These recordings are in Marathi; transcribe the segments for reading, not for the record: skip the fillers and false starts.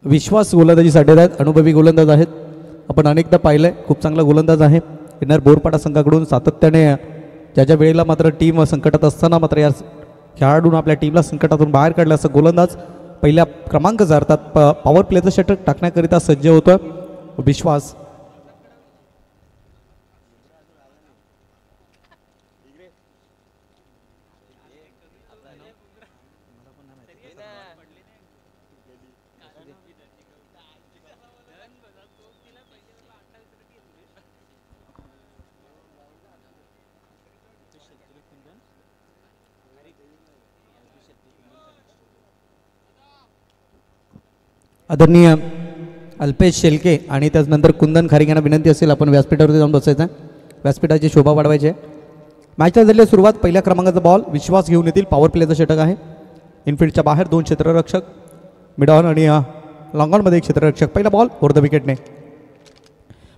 विश्वास गोलंदाजीसाठी आहेत, अनुभवी गोलंदाज आहेत. आपण अनेकदा पाहिलंय खूप चांगला गोलंदाज आहे. विनर बोरपाडा संघाकडून सातत्याने ज्या वेळेला मात्र टीम संकटात असताना मात्र या खेळाडून आपल्या टीमला संकटातून बाहेर काढलं. असं गोलंदाज पहिल्या क्रमांकाचा अर्थात पॉवर प्लेचं षटक टाकण्याकरिता सज्ज होतोय विश्वास. आदरणीय अल्पेश शेलके आणि त्यानंतर कुंदन खारिक यांना विनंती असेल आपण व्यासपीठावरती जाऊन बसायचं. व्यासपीठाची शोभा वाढवायची आहे. मॅचला झालेली सुरुवात पहिल्या क्रमांकाचा बॉल विश्वास घेऊन येतील. पॉवर प्लेचं षटक आहे. इनफिल्डच्या बाहेर 2 क्षेत्ररक्षक, मिड ऑन आणि लॉंग ऑनमध्ये 1 क्षेत्ररक्षक. पहिला बॉल ओव्हर द विकेटने.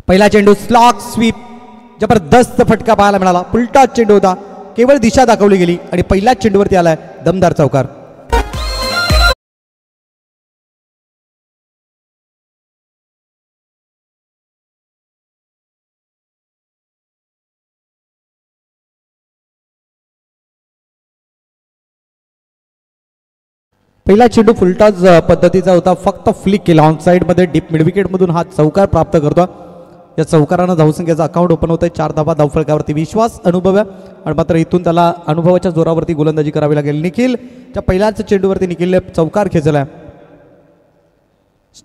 पहिला चेंडू स्लॉग स्वीप, जबरदस्त फटका पाहायला मिळाला. उलटा चेंडू होता, केवळ दिशा दाखवली गेली आणि पहिल्याच चेंडूवरती आलाय दमदार चौकार. पहिला चेंडू फुलटॉस पद्धतीचा होता, फक्त फ्लिक केला ऑन साईडमध्ये डीप मिड विकेटमधून हा चौकार प्राप्त करतो. या चौकारानं धावसंख्येचं अकाउंट ओपन होतं. 4 धावा धावफलकावरती. विश्वास अनुभव आणि मात्र इथून त्याला अनुभवाच्या जोरावरती गोलंदाजी करावी लागेल. निखिलच्या पहिल्याच चेंडूवरती निखिलने चौकार खेचलाय.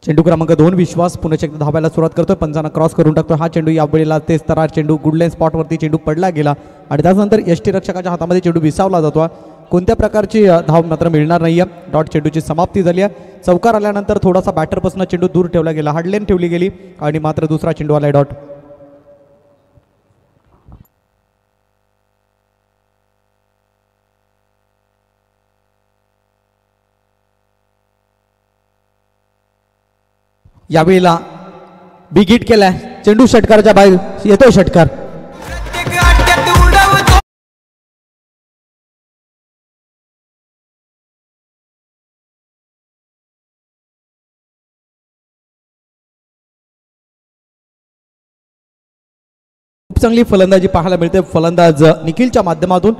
चेंडू क्रमांक 2 विश्वास पुन्हा एकदा धावायला सुरुवात करतोय. पंचांना क्रॉस करून टाकतो. हा चेंडू यावेळेला तेच तरार चेंडू गुडलाईन स्पॉटवरती चेंडू पडला गेला आणि त्यानंतर यष्टीरक्षकाच्या हातामध्ये चेंडू विसावला जातो. कोणत्या प्रकारची धाव मात्र मिळणार नाहीये. डॉट चेंडूची समाप्ती झाली आहे. चौकार आल्यानंतर थोडासा बॅटरपासून चेंडू दूर ठेवला गेला, हार्डलेन ठेवली गेली आणि मात्र दुसरा चेंडू आलाय डॉट. यावेळेला बिग हिट केलाय. चेंडू षटकाराच्या बाहेर येतोय. षटकार खूप चांगली फलंदाजी पाहायला मिळते. फलंदाज निखिलच्या माध्यमातून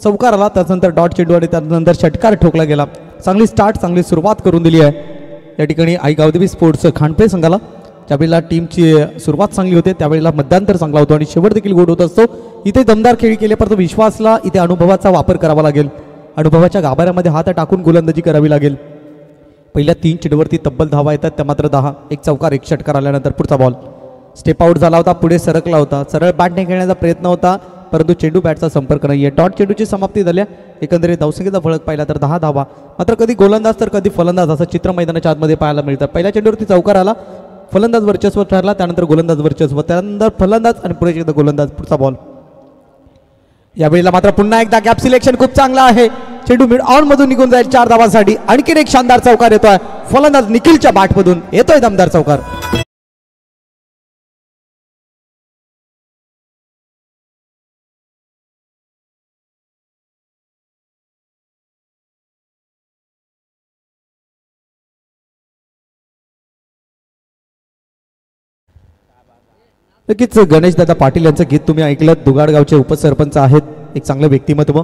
चौकार आला, त्यानंतर डॉट चेंडू आणि त्यानंतर षटकार ठोकला गेला. चांगली स्टार्ट, चांगली सुरुवात करून दिली आहे या ठिकाणी आई गावदेवी स्पोर्ट्स खांडपे संघाला. ज्यावेळेला टीमची सुरुवात चांगली होते त्यावेळेला मध्यांतर चांगला होतो आणि शेवट देखील गोड होत असतो. इथे दमदार खेळी केले, परंतु विश्वासला इथे अनुभवाचा वापर करावा लागेल. अनुभवाच्या गाभाऱ्यामध्ये हात टाकून गोलंदाजी करावी लागेल. पहिल्या 3 चेंडूवरती तब्बल धावा येतात, त्या मात्र 10. 1 चौकार 1 षटकार आल्यानंतर पुढचा बॉल स्टेप आउट झाला होता, पुढे सरकला होता. सरळ बॅटने खेळण्याचा प्रयत्न होता, परंतु चेंडू बॅटचा संपर्क नाहीये. डॉट चेंडूची समाप्ती झाली. एकंदरीत धावसंख्येचा फलक पाहिला तर 10 धावा. मात्र कधी गोलंदाज तर कधी फलंदाज असं चित्र मैदानाच्या आतमध्ये पाहायला मिळतं. पहिल्या चेंडूवरती चौकार आला, फलंदाज वर्चस्व ठरला, त्यानंतर गोलंदाज वर्चस्व, त्यानंतर फलंदाज आणि पुढे एकदा गोलंदाज. पुढचा बॉल यावेळेला मात्र पुन्हा एकदा गॅप सिलेक्शन खूप चांगला आहे. चेंडू मिड ऑन मधून निघून जाईल 4 धावांसाठी. आणखीन एक शानदार चौकार येतोय फलंदाज निखिलच्या बॅटमधून. येतोय दमदार चौकार. नक्कीच गणेशदादा पाटील यांचं गीत तुम्ही ऐकलं. दुगाडगावचे उपसरपंच आहेत, एक चांगलं व्यक्तिमत्व.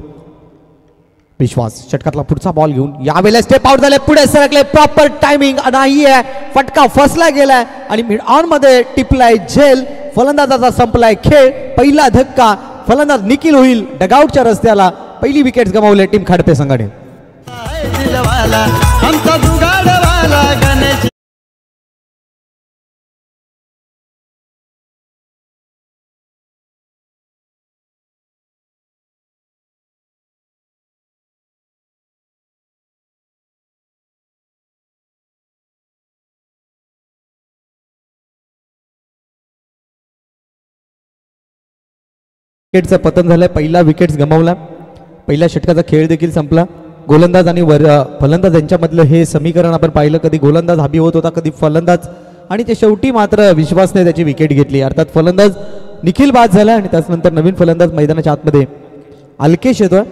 विश्वास षटकातला पुढचा बॉल घेऊन यावेळेला स्टेप आउट झाले, पुढे सरकले. प्रॉपर टायमिंग नाही आहे, फटका फसला गेलाय आणि मिड ऑन मध्ये टिपलाय झेल. फलंदाजाचा संपलाय खेळ. पहिला धक्का, फलंदाज निखिल होईल डगआउटच्या रस्त्याला. पहिली विकेट गमावली टीम खाडपे संघाने. विकेटचं पतन झालंय. पहिला विकेट गमावला. पहिल्या षटकाचा खेळ देखील संपला. गोलंदाज आणि फलंदाज यांच्यामधलं हे समीकरण आपण पाहिलं. कधी गोलंदाज हाबी होत होता, कधी फलंदाज, आणि ते शेवटी मात्र विश्वासने त्याची विकेट घेतली. अर्थात फलंदाज निखिल बाद झाला आणि त्यानंतर नवीन फलंदाज मैदानाच्या आतमध्ये अल्केश येतोय.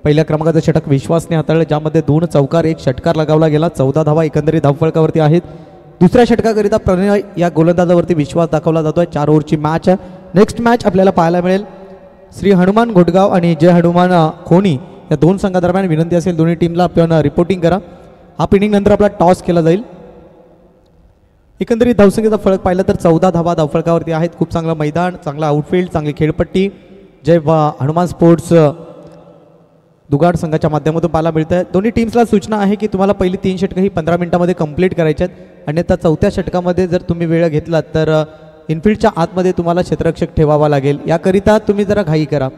पहिल्या क्रमांकाचं षटक विश्वासने हाताळलं, ज्यामध्ये 2 चौकार 1 षटकार लगावला गेला. 14 धावा एकंदरीत धावफलकावरती आहेत. दुसऱ्या षटकाकरिता प्रणय या गोलंदाजावरती विश्वास दाखवला जातोय. 4 ओव्हरची मॅच आहे. नेक्स्ट मॅच आपल्याला पाहायला मिळेल श्री हनुमान घोटगाव आणि जय हनुमान खोनी या 2 संघादरम्यान. विनंती असेल दोन्ही टीमला आपण रिपोर्टिंग करा. हाफ इनिंग नंतर आपला टॉस केला जाईल. एकंदरीत धावसंख्येचा फरक पाहिला तर 14 धावा धावफलकावरती आहेत. खूप चांगलं मैदान, चांगला आउटफील्ड, चांगली खेळपट्टी जय हनुमान स्पोर्ट्स दुगाड संघाच्या माध्यमातून पाहायला मिळतं आहे. दोन्ही टीम्सला सूचना आहे की तुम्हाला पहिली 3 षटकं ही 15 मिनिटांमध्ये कंप्लीट करायची आहेत. अन्यथा 4थ्या षटकामध्ये जर तुम्ही वेळ घेतलात तर इनफिल्डच्या आतमध्ये तुम्हाला क्षेत्ररक्षक ठेवावा लागेल. याकरिता तुम्ही जरा घाई करा.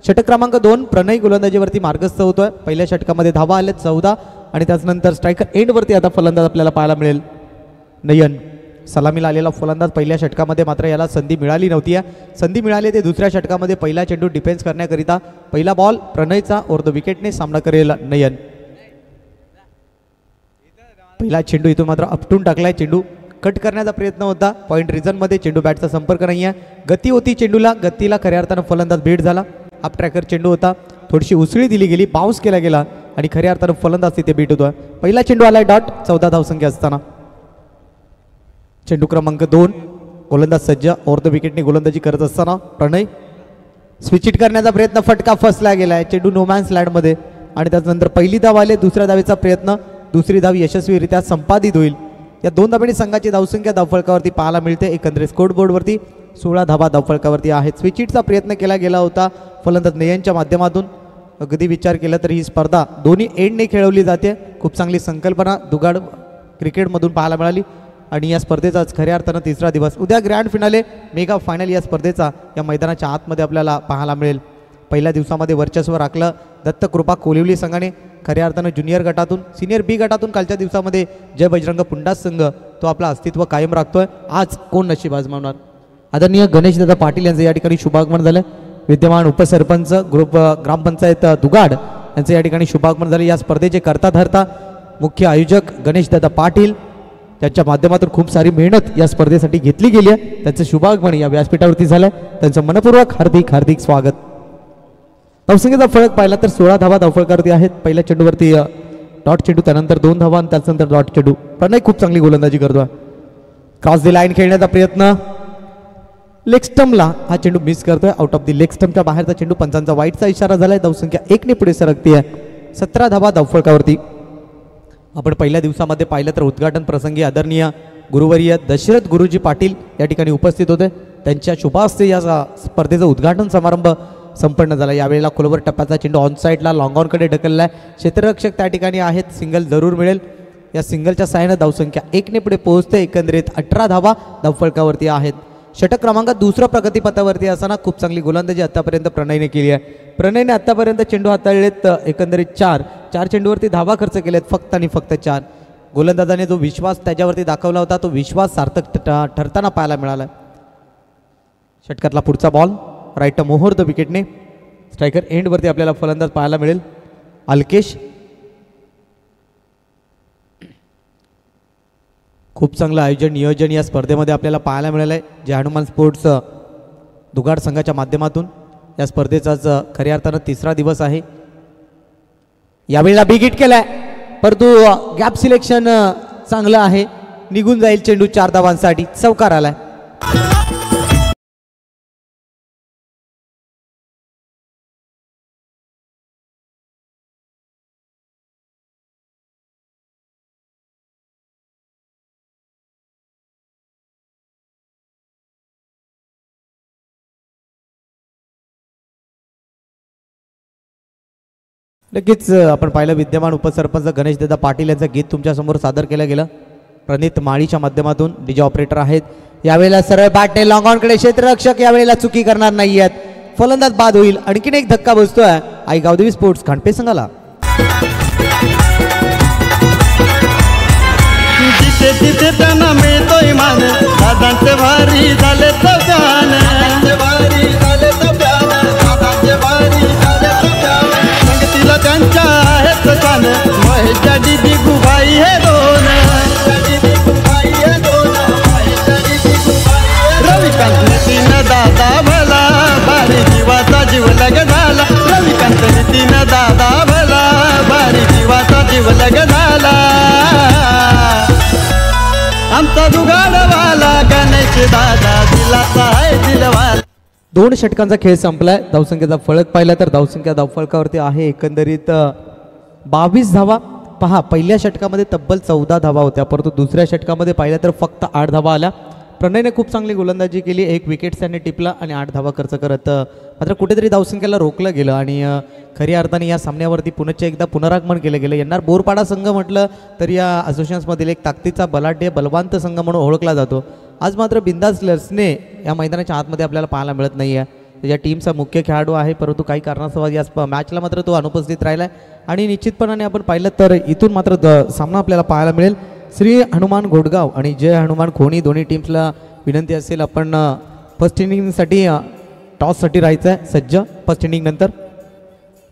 षटक क्रमांक 2 प्रणय गोलंदाजीवरती मार्गस्थ होतोय. पहिल्या षटकामध्ये धावा आल्या 14 आणि त्याचनंतर स्ट्रायकर एंडवरती आता फलंदाज आपल्याला पाहायला मिळेल नयन. सलामीला आलेला फलंदाज पहिल्या षटकामध्ये मात्र याला संधी मिळाली नव्हती. संधी मिळाली ते दुसऱ्या षटकामध्ये. पहिला चेंडू डिफेन्स करण्याकरिता पहिला बॉल प्रणयचा ओव्हर द विकेटने सामना करेल नयन. पहिला चेंडू इथून मात्र अपटून टाकलाय. चेंडू कट करण्याचा प्रयत्न होता. पॉईंट रिझनमध्ये चेंडू बॅटचा संपर्क नाही आहे. गती होती चेंडूला, गतीला खऱ्या अर्थानं फलंदाज भेट झाला. हाफ ट्रॅकर चेंडू होता, थोडीशी उसळी दिली गेली, बाउन्स केला गेला आणि खऱ्या अर्थानं फलंदाज तिथे भेट होतोय. पहिला चेंडू आलाय डॉट. 14 धावसंख्या असताना चेंडू क्रमांक 2 गोलंदाज सज्ज. ओव्हर द विकेटने गोलंदाजी करत असताना प्रणय स्विच हिट करण्याचा प्रयत्न, फटका फसला गेलाय. चेंडू नोमॅन्स लँडमध्ये आणि त्यानंतर पहिली धाव आली. दुसऱ्या धावेचा प्रयत्न, दुसरी धाव यशस्वीरित्या संपादित होईल. या 2 धावांनी संघाची धावसंख्या धावफलकावरती पाहायला मिळते. एकंदरीत स्कोरबोर्डवरती 16 धावा धावफलकावरती आहेत. स्विच हिटचा प्रयत्न केला गेला होता फलंदाज नयनच्या माध्यमातून. अगदी विचार केला तर ही स्पर्धा दोन्ही एंडने खेळवली जाते. खूप चांगली संकल्पना दुगाड क्रिकेटमधून पाहायला मिळाली आणि या स्पर्धेचाच खऱ्या अर्थानं 3रा दिवस. उद्या ग्रँड फिनाले मेगा फायनल या स्पर्धेचा या मैदानाच्या आतमध्ये आपल्याला पाहायला मिळेल. पहिल्या दिवसामध्ये वर्चस्व राखलं दत्तकृपा कोलिवली संघाने. खऱ्या अर्थानं ज्युनियर गटातून, सिनियर बी गटातून कालच्या दिवसामध्ये जय बजरंग पुंडास संघ तो आपला अस्तित्व कायम राखतोय. आज कोण नशीब आजमावणार. आदरणीय गणेशदादा पाटील यांचं या ठिकाणी शुभागमन झालं. विद्यमान उपसरपंच ग्रुप ग्रामपंचायत दुगाड यांचं या ठिकाणी शुभागमन झाले. या स्पर्धेचे करता धरता मुख्य आयोजक गणेशदादा पाटील, त्यांच्या माध्यमातून खूप सारी मेहनत या स्पर्धेसाठी घेतली गेली आहे. त्यांचं शुभागमन या व्यासपीठावरती झालं. त्यांचं मनपूर्वक हार्दिक हार्दिक स्वागत. धावसंख्येचा फरक पाहिला तर 16 धावा धावफलकावरती आहेत. पहिल्या चेंडूवरती डॉट चेंडू, त्यानंतर 2 धावा आणि त्यानंतर डॉट चेंडू. प्रणय खूप चांगली गोलंदाजी करतोय. क्रॉस द लाईन खेळण्याचा प्रयत्न, लेग स्टम्पला हा चेंडू मिस करतोय. आउट ऑफ द लेग स्टम्पच्या बाहेरचा चेंडू. पंचांचा वाईटचा इशारा झालाय. धावसंख्या 1 ने पुढे सरकते आहे. 17 धावा धावफलकावरती. आपण पहिल्या दिवसामध्ये पाहिलं तर उद्घाटन प्रसंगी आदरणीय गुरुवर्य दशरथ गुरुजी पाटील या ठिकाणी उपस्थित होते. त्यांच्या शुभास्ते या स्पर्धेचा उद्घाटन समारंभ संपन्न झाला. यावेळेला खोलवर टप्प्याचा चेंडू ऑन साईडला लॉंग ऑनकडे ढकलला आहे. क्षेत्ररक्षक त्या ठिकाणी आहेत. सिंगल जरूर मिळेल. या सिंगलच्या साहाय्याने धावसंख्या 1 ने पुढे पोहोचते. एकंदरीत 18 धावा धावफलकावरती आहेत. षटक क्रमांक 2 प्रगतीपथावरती असताना खूप चांगली गोलंदाजी आतापर्यंत प्रणयने केली आहे. प्रणयने आतापर्यंत चेंडू हाताळलेत एकंदरीत 4 चेंडूवरती धावा खर्च केलेत फक्त आणि फक्त 4. गोलंदाजाने जो विश्वास त्याच्यावरती दाखवला होता तो विश्वास सार्थक ठरताना पाहायला मिळाला. षटकातला पुढचा बॉल राईट मोहर द विकेटने. स्ट्रायकर एंडवरती आपल्याला फलंदाज पाहायला मिळेल अल्केश. खूप चांगलं आयोजन नियोजन या स्पर्धेमध्ये आपल्याला पाहायला मिळालं आहे. जय हनुमान स्पोर्ट्स दुगाड संघाच्या माध्यमातून या स्पर्धेचाच खऱ्या अर्थानं 3रा दिवस आहे. यावेळेला बिग हिट केलाय परंतु गॅप सिलेक्शन चांगलं आहे. निघून जाईल चेंडू 4 धावांसाठी. चौकार आलाय. लगेच आपण पाहिलं विद्यमान उपसरपंच गणेशदादा पाटील यांचं गीत तुमच्यासमोर सादर केलं गेलं. प्रणित माळीच्या माध्यमातून डीजे ऑपरेटर आहेत. यावेळेला सरळ बॅटने लॉंग ऑनकडे. क्षेत्ररक्षक यावेळेला चुकी करणार नाही आहेत. फलंदाज बाद होईल. आणखीन एक धक्का बसतोय आई गावदेवी स्पोर्ट्स खांडपे संघाला. तिथे त्यांना मिळतोय मान. दादांचे भारी झाले सजान. संगतीला त्यांच्या आहेत सण. महेश डॅडी बिगुबाई हे 2. रविकांत नितीन दादा भला. भारी जीवाचा जीव लग झाला. रविकांत नितीन दादा आमचा जुगाडवाला गणेश दादा दिलासा आहे दिलवाला. 2 षटकांचा खेळ संपलाय. धावसंख्येचा फलक पाहिला तर धावसंख्या धावफलकावरती आहे एकंदरीत 22 धावा. पहा, पहिल्या षटकामध्ये तब्बल 14 धावा होत्या, परंतु दुसऱ्या षटकामध्ये पाहिलं तर फक्त 8 धावा आल्या. प्रणयने खूप चांगली गोलंदाजी केली, 1 विकेट त्याने टिपला आणि 8 धावा खर्च करत मात्र कुठेतरी धावसंख्येला रोखलं गेलं आणि खऱ्या अर्थाने या सामन्यावरती पुनश्च एकदा पुनरागमन केलं गेलं. येणार बोरपाडा संघ म्हटलं तर या असोसिएशन्समधील एक ताकदीचा बलाढ्य बलवंत संघ म्हणून ओळखला जातो. आज मात्र बिंदास लसने या मैदानाच्या आतमध्ये आपल्याला पाहायला मिळत नाही आहे. त्याच्या टीमचा मुख्य खेळाडू आहे, परंतु काही कारणास्तव या मॅचला मात्र तो अनुपस्थित राहिला आहे आणि निश्चितपणाने आपण पाहिलं तर इथून मात्र सामना आपल्याला पाहायला मिळेल. श्री हनुमान घोडगाव आणि जय हनुमान खोणी दोन्ही टीम्सला विनंती असेल आपण फर्स्ट इनिंगसाठी टॉससाठी राहायचं आहे सज्ज. फर्स्ट इनिंग नंतर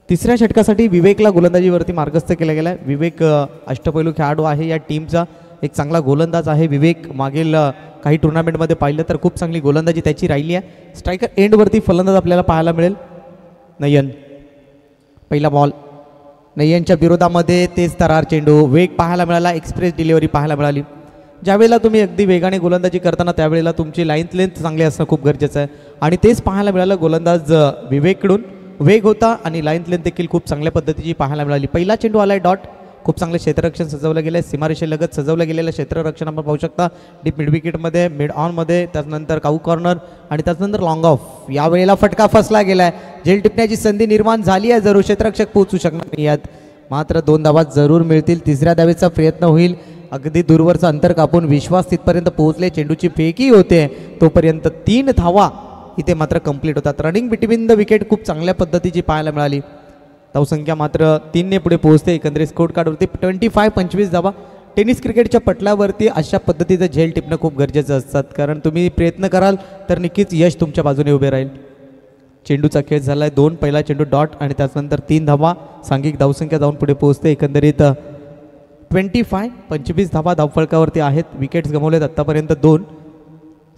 तिसऱ्या षटकासाठी विवेकला गोलंदाजीवरती मार्गस्थ केला गेला आहे. विवेक अष्टपैलू खेळाडू आहे, या टीमचा एक चांगला गोलंदाज आहे. विवेक मागील काही टुर्नामेंटमध्ये पाहिलं तर खूप चांगली गोलंदाजी त्याची राहिली आहे. स्ट्रायकर एंडवरती फलंदाज आपल्याला पाहायला मिळेल नयन. पहिला बॉल नयनच्या विरोधामध्ये तेज तरार चेंडू, वेग पाहायला मिळाला, एक्सप्रेस डिलिव्हरी पाहायला मिळाली. ज्यावेळेला तुम्ही अगदी वेगाने गोलंदाजी करताना त्यावेळेला तुमची लेंथ चांगली असणं खूप गरजेचं आहे आणि तेच पाहायला मिळालं गोलंदाज विवेककडून. वेग होता आणि लेंथ देखील खूप चांगल्या पद्धतीची पाहायला मिळाली. पहिला चेंडू आलाय डॉट. खूप चांगलं क्षेत्ररक्षण सजवलं गेलं आहे, सीमारेषेलगत सजवलं गेलेलं क्षेत्ररक्षण आपण पाहू शकता. डीप मिड विकेटमध्ये, मिड ऑनमध्ये, त्याच्यानंतर काऊ कॉर्नर आणि त्याच्यानंतर लॉंग ऑफ. यावेळेला फटका फसला गेला आहे. झेल टिपण्याची संधी निर्माण झाली आहे, जरूर क्षेत्ररक्षक पोहोचू शकणार नाही यात. मात्र 2 धावा जरूर मिळतील. तिसऱ्या धावेचा प्रयत्न होईल. अगदी दूरवरचं अंतर कापून विश्वास तिथपर्यंत पोहोचले. चेंडूची फेकी होते तोपर्यंत 3 धावा इथे मात्र कंप्लीट होतात. रनिंग बिटवीन द विकेट खूप चांगल्या पद्धतीची पाहायला मिळाली. धावसंख्या मात्र 3ने पुढे पोहोचते. एकंदरीत स्कोर कार्डवरती 25 धावा. टेनिस क्रिकेटच्या पटलावरती अशा पद्धतीचं झेल टिपणं खूप गरजेचं असतात, कारण तुम्ही प्रयत्न कराल तर नक्कीच यश तुमच्या बाजूने उभे राहील. चेंडूचा खेळ झाला आहे 2. पहिला चेंडू डॉट आणि त्याच्यानंतर 3 धावा. सांघिक धावसंख्या जाऊन पुढे पोहोचते. एकंदरीत 25 धावा धावफलकावरती आहेत. विकेट्स गमावलेत आत्तापर्यंत 2.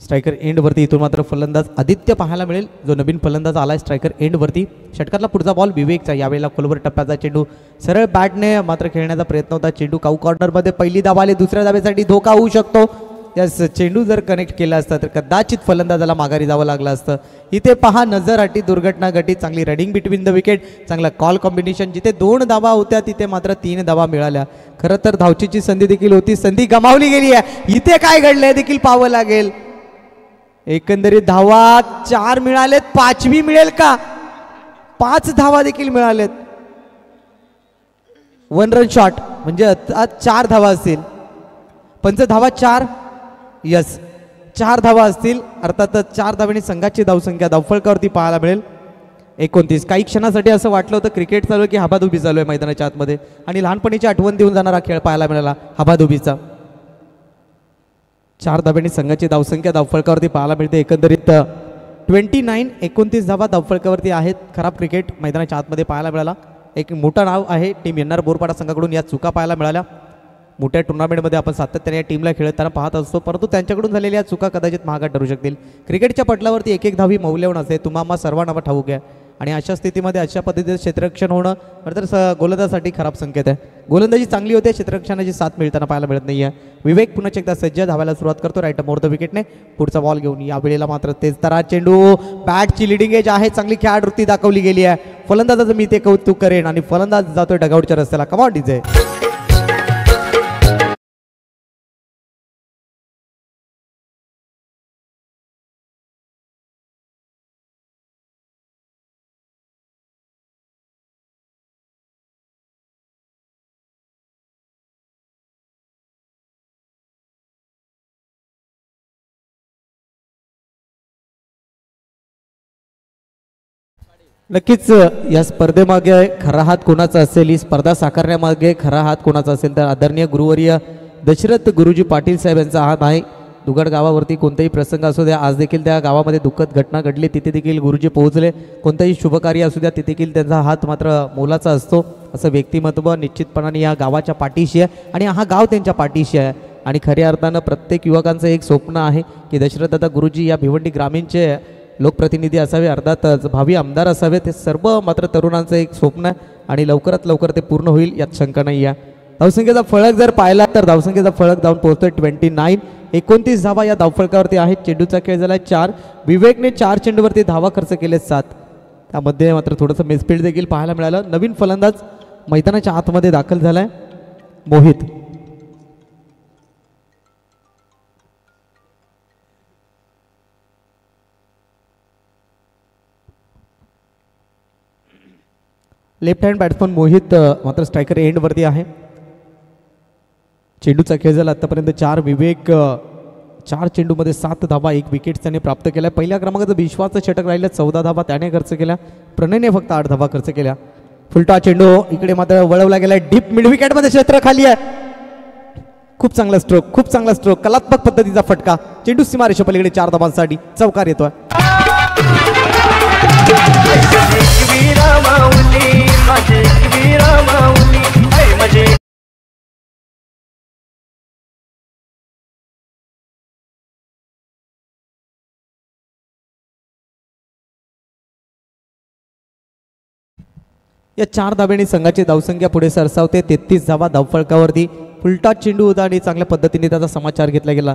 स्ट्रायकर एंडवरती इथून मात्र फलंदाज आदित्य पाहायला मिळेल, जो नवीन फलंदाज आला आहे स्ट्रायकर एंडवरती. षटकातला पुढचा बॉल विवेकचा. यावेळेला खोलवर टप्प्याचा चेंडू सरळ बॅटने मात्र खेळण्याचा प्रयत्न होता. चेंडू काऊ कॉर्नरमध्ये पहिली धावा आली. दुसऱ्या धावेसाठी धोका होऊ शकतो. यस, चेंडू जर कनेक्ट केला असता तर कदाचित फलंदाजाला माघारी जावं लागलं असतं. इथे पहा नजरअटी दुर्घटना घटी. चांगली रनिंग बिटवीन द विकेट, चांगला कॉल कॉम्बिनेशन. जिथे 2 धावा होत्या तिथे मात्र 3 धावा मिळाल्या. खरं तर धावचीची संधी देखील होती, संधी गमावली गेली आहे. इथे काय घडलंय देखील पाहावं लागेल. एकंदरीत धावा 4 मिळालेत. 5वी मिळेल का? 5 धावा देखील मिळालेत. 1 रन शॉट म्हणजे आज 4 धावा असतील. पंच धावा 4. यस, 4 धावा असतील. अर्थातच 4 धावांनी संघाची धावसंख्या धावफलकावरती पाहायला मिळेल 29. काही क्षणासाठी असं वाटलं होतं क्रिकेट चालू आहे की हबाधुबी चालू आहे मैदानाच्या आतमध्ये आणि लहानपणीची आठवण देऊन जाणारा खेळ पाहायला मिळाला हबाधुबीचा. 4 धावांनी संघाची धावसंख्या धावफलकावरती पाहायला मिळते. एकंदरीत 29 धावा धावफलकावरती आहेत. खराब क्रिकेट मैदानाच्या आतमध्ये पाहायला मिळाला. एक मोठं नाव आहे टीम येणार बोरपाडा संघाकडून. या चुका पाहायला मिळाल्या. मोठ्या टुर्नामेंटमध्ये आपण सातत्याने या टीमला खेळताना पाहत असतो, परंतु त्यांच्याकडून झालेल्या चुका कदाचित महागात ठरू शकतील. क्रिकेटच्या पटलावरती एक धावी मौल्यवान असते, तुम्हाला सर्वांना ठाऊक आहे. आणि अशा स्थितीमध्ये अशा पद्धतीचं क्षेत्ररक्षण होणं तर गोलंदाजासाठी खराब संकेत आहे. गोलंदाजी चांगली होते, क्षेत्ररक्षणाची साथ मिळताना पाहायला मिळत नाही आहे. विवेक पुन्हा एकदा सज्ज धावायला सुरुवात करतो राईट मोर द विकेटने. पुढचा बॉल घेऊन या वेळेला मात्र तेज तरा चेंडू. बॅटची लिडिंग एज आहे, चांगली खेळाडूवृत्ती दाखवली गेली आहे. फलंदाजाचं मी ते कौतुक करेन आणि फलंदाज जातोय डगआउटच्या रस्त्याला. Come on DJ. नक्कीच या स्पर्धेमागे खरा हात कोणाचा असेल, ही स्पर्धा साकारण्यामागे खरा हात कोणाचा असेल तर आदरणीय गुरुवर्य दशरथ गुरुजी पाटील साहेब यांचा हात आहे. दुगड गावावरती कोणताही प्रसंग असू द्या, आज देखील त्या गावामध्ये दुःखद घटना घडली, तिथे देखील गुरुजी पोहोचले. कोणताही शुभकार्य असू द्या, तिथे देखील त्यांचा हात मात्र मोलाचा असतो. असं व्यक्तिमत्व निश्चितपणाने या गावाच्या पाठीशी आहे आणि हा गाव त्यांच्या पाठीशी आहे. आणि खऱ्या अर्थानं प्रत्येक युवकांचं एक स्वप्न आहे की दशरथदादा गुरुजी या भिवंडी ग्रामीणचे लोकप्रतिनिधी असावे, अर्थातच भावी आमदार असावे. ते सर्व मात्र तरुणांचं एक स्वप्न आहे आणि लवकरात लवकर ते पूर्ण होईल यात शंका नाही आहे. धावसंख्येचा फलक जर पाहिला तर धावसंख्येचा फलक जाऊन पोहोचतोय 29. 29 धावा या धावफलकावरती आहेत. चेंडूचा खेळ झाला 4. विवेकने 4 चेंडूवरती धावा खर्च केले 7. त्यामध्ये मात्र थोडंसं मिसफील्ड देखील पाहायला मिळालं. नवीन फलंदाज मैदानाच्या आतमध्ये दाखल झालाय Mohit. Left hand batsman Mohit मात्र स्ट्रायकर एंडवरती आहे. चेंडूचा खेळ झाला आतापर्यंत 4. विवेक 4 चेंडूमध्ये 7 धावा 1 विकेट त्याने प्राप्त केल्या. पहिल्या क्रमांकाचं विश्वाचं षटक राहिलं 14 धावा त्याने खर्च केल्या. प्रणयने फक्त 8 धावा खर्च केल्या. फुलटा चेंडू इकडे मात्र वळवला गेला डीप मिड विकेटमध्ये क्षेत्र खाली आहे. खूप चांगला स्ट्रोक कलात्मक पद्धतीचा फटका. चेंडू सीमारेषा पलीकडे 4 धावांसाठी चौकार येतोय. या 4 धाब्यांनी संघाची धावसंख्या पुढे सरसावते. 33 धावा धावफलकावरती. फुलटा चेंडू होता आणि चांगल्या पद्धतीने त्याचा समाचार घेतला गेला.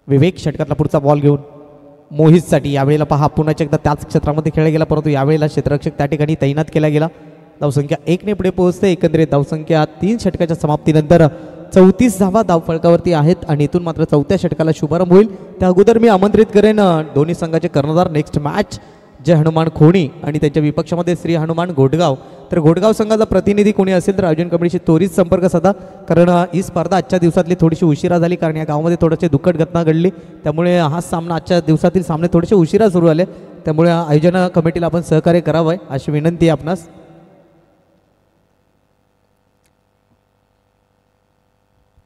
विवेक षटकातला पुढचा बॉल घेऊन मोहितसाठी. यावेळेला पहा पुन्हा एकदा त्याच क्षेत्रामध्ये खेळला गेला परंतु यावेळेला क्षेत्ररक्षक त्या ठिकाणी तैनात केला गेला. धावसंख्या 1 ने पुढे पोहोचते. एकंदरीत धावसंख्या 3 षटकाच्या समाप्तीनंतर 34 धावा धावफलकावरती आहेत आणि इथून मात्र 4थ्या षटकाला शुभारंभ होईल. त्या अगोदर मी आमंत्रित करेन दोन्ही संघाचे कर्णधार नेक्स्ट मॅच जय हनुमान खोणी आणि त्यांच्या विपक्षामध्ये श्री हनुमान घोटगाव. तर घोटगाव संघाचा प्रतिनिधी कोणी असेल तर आयोजन कमिटीशी त्वरित संपर्क साधा. कारण ही स्पर्धा आजच्या दिवसातली थोडीशी उशिरा झाली कारण या गावामध्ये थोडेसे दुःखद घटना घडली. त्यामुळे हा सामना आजच्या दिवसातील सामने थोडेसे उशिरा सुरू झाले. त्यामुळे आयोजन कमिटीला आपण सहकार्य करावं अशी विनंती आहे आपणास.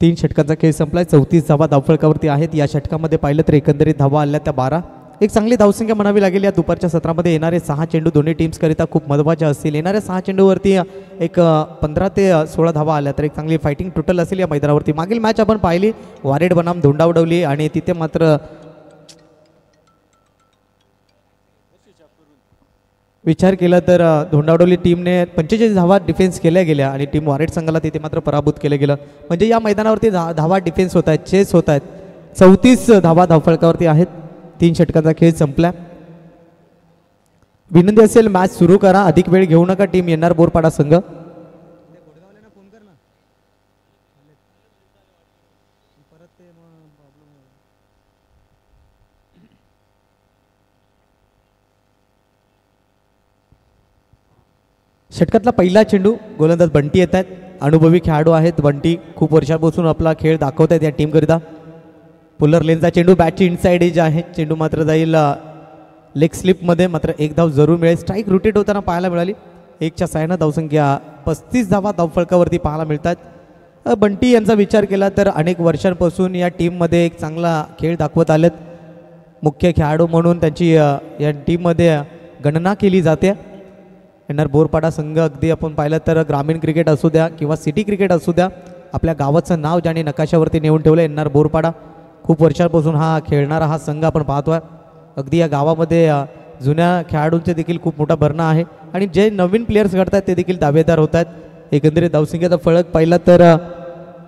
तीन षटकांचा खेळ संपलाय. 34 धावा धावफलकावरती आहेत. या षटकामध्ये पाहिलं तर एकंदरीत धावा आल्या त्या 12. एक चांगली धावसंख्या म्हणावी लागेल. या दुपारच्या सत्रामध्ये येणारे 6 चेंडू दोन्ही टीम्सकरिता खूप महत्त्वाचे असतील. येणाऱ्या 6 चेंडूवरती एक 15 ते 16 धावा आल्या तर एक चांगली फायटिंग टोटल असेल या मैदानावरती. मागील मॅच आपण पाहिली वारेड बनाम धोंडा उडवली आणि तिथे मात्र विचार केला तर धोंडावडवली टीमने 45 धावा डिफेन्स केल्या गेल्या आणि टीम वारेड संघाला तिथे मात्र पराभूत केलं गेलं. म्हणजे या मैदानावरती धावा डिफेन्स होत आहेत, चेस होत आहेत. 34 धावा धावफलकावरती आहेत. 3 षटकांचा खेळ संपला. विनंती असेल मॅच सुरू करा, अधिक वेळ घेऊ नका. टीम येणार बोरपाडा संघ. षटकातला पहिला चेंडू गोलंदाज बंटी येत आहेत. अनुभवी खेळाडू आहेत बंटी. खूप वर्षापासून आपला खेळ दाखवत आहेत या टीमकरिता. पुलर लेनचा चेंडू बॅटची इनसाइड एज आहे. चेंडू मात्र जाईल लेग स्लिपमध्ये. मात्र एक धाव जरूर मिळेल. स्ट्राईक रोटेट होताना पाहायला मिळाली. 1च्या साह्यानं धावसंख्या 35 धावा धावफलकावरती पाहायला मिळतात. बंटी यांचा विचार केला तर अनेक वर्षांपासून या टीममध्ये एक चांगला खेळ दाखवत आलेत. मुख्य खेळाडू म्हणून त्यांची या टीममध्ये गणना केली जाते. येणार बोरपाडा संघ अगदी आपण पाहिलं तर ग्रामीण क्रिकेट असू द्या किंवा सिटी क्रिकेट असू द्या, आपल्या गावाचं नाव ज्याने नकाशावरती नेऊन ठेवलं येणार बोरपाडा. खूप वर्षांपासून हा खेळणारा हा संघ आपण पाहतो आहे. अगदी या गावामध्ये जुन्या खेळाडूंचे देखील खूप मोठा भरणा आहे आणि जे नवीन प्लेयर्स घडतात ते देखील दावेदार होत आहेत. एकंदरीत धावसंख्येचा फलक पाहिला तर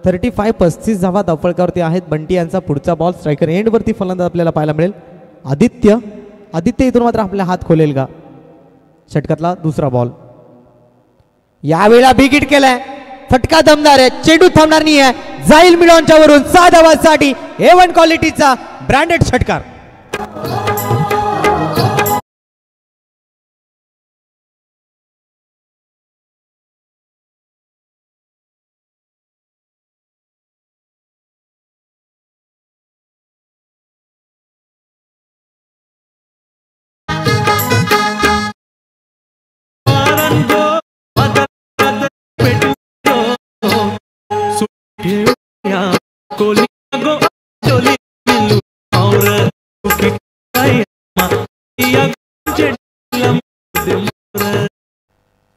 35 धावा धावफलकावरती आहेत. बंटी यांचा पुढचा बॉल स्ट्रायकर एंडवरती फलंदाज आपल्याला पाहायला मिळेल. आदित्य इथून मात्र आपला हात खोलेल का? षटकातला दुसरा बॉल. यावेळेला बिग हिट केलाय. फटका दमदार आहे. चेंडू थांबणार नाही आहे. जाईल मिडॉनच्या वरून 6 धावांसाठी A1 क्वालिटीचा ब्रँडेड षटकार.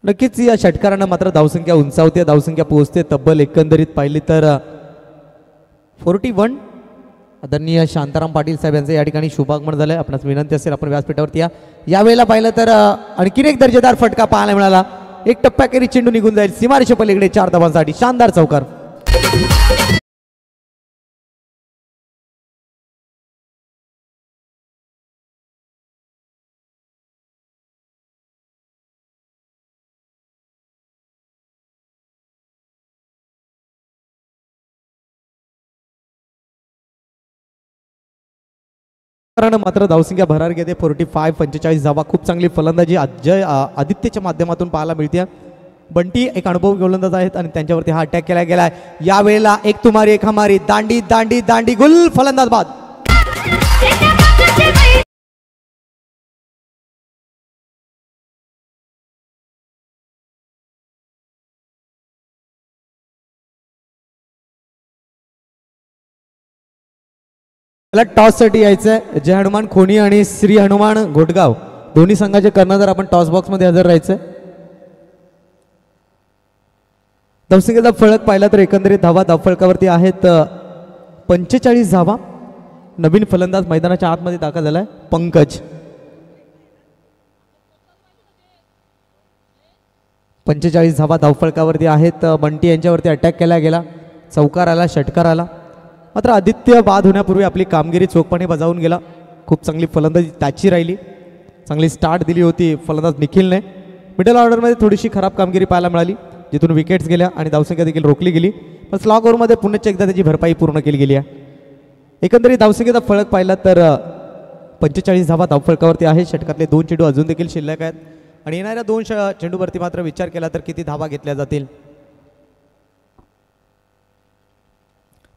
नक्कीच या षटकारानं मात्र धावसंख्या उंचावते. धावसंख्या पोहोचते तब्बल एकंदरीत पाहिली तर 41. आदरणीय शांताराम पाटील साहेब यांचं या ठिकाणी शुभागमन झालंय. आपणास विनंती असेल आपण व्यासपीठावरती या. यावेळेला पाहिलं तर आणखीन एक दर्जेदार फटका पाहायला मिळाला. एक टप्प्याखेरी चेंडू निघून जाईल सीमारेषे पलीकडे 4 धावांसाठी शानदार चौकार. मात्र धावसंख्या भरार घेते 45 धावा. खूप चांगली फलंदाजी अजय आदित्यच्या माध्यमातून पाहायला मिळते. बंटी एक अनुभव गोलंदाज आहेत आणि त्यांच्यावरती हा अटॅक केला गेलाय. यावेळेला एक तुमारी एक हमारी दांडी दांडी दांडी गुल फलंदाज बाद. मला टॉस साठी यायचंय. जय हनुमान खोनी आणि श्री हनुमान घोटगाव दोन्ही संघाचे कर्णधार आपण टॉस बॉक्स मध्ये हजर राहायचंय. धावसंख्येचा फलक पाहिला तर एकंदरीत धावा धावफलकावरती आहेत 45 धावा. नवीन फलंदाज मैदानाच्या आतमध्ये दाखल झालाय पंकज. 45 धावा धावफलकावरती आहेत. बंटी यांच्यावरती अटॅक केला गेला. चौकार आला, षटकार आला. मात्र आदित्य बाद होण्यापूर्वी आपली कामगिरी चोखपणे बजावून गेला. खूप चांगली फलंदाजी त्याची राहिली. चांगली स्टार्ट दिली होती फलंदाज निखिलने. मिडल ऑर्डरमध्ये थोडीशी खराब कामगिरी पाहायला मिळाली जिथून विकेट्स गेल्या आणि धावसंख्या देखील रोखली गेली. पण स्लॉग ओव्हरमध्ये पुन्हा एकदा त्याची भरपाई पूर्ण केली गेली आहे. एकंदरीत धावसंख्येचा फलक पाहिला तर 45 धावा धावफलकावरती आहे. षटकातले 2 चेंडू अजून देखील शिल्लक आहेत आणि येणाऱ्या 2 चेंडूवरती मात्र विचार केला तर किती धावा घेतल्या जातील.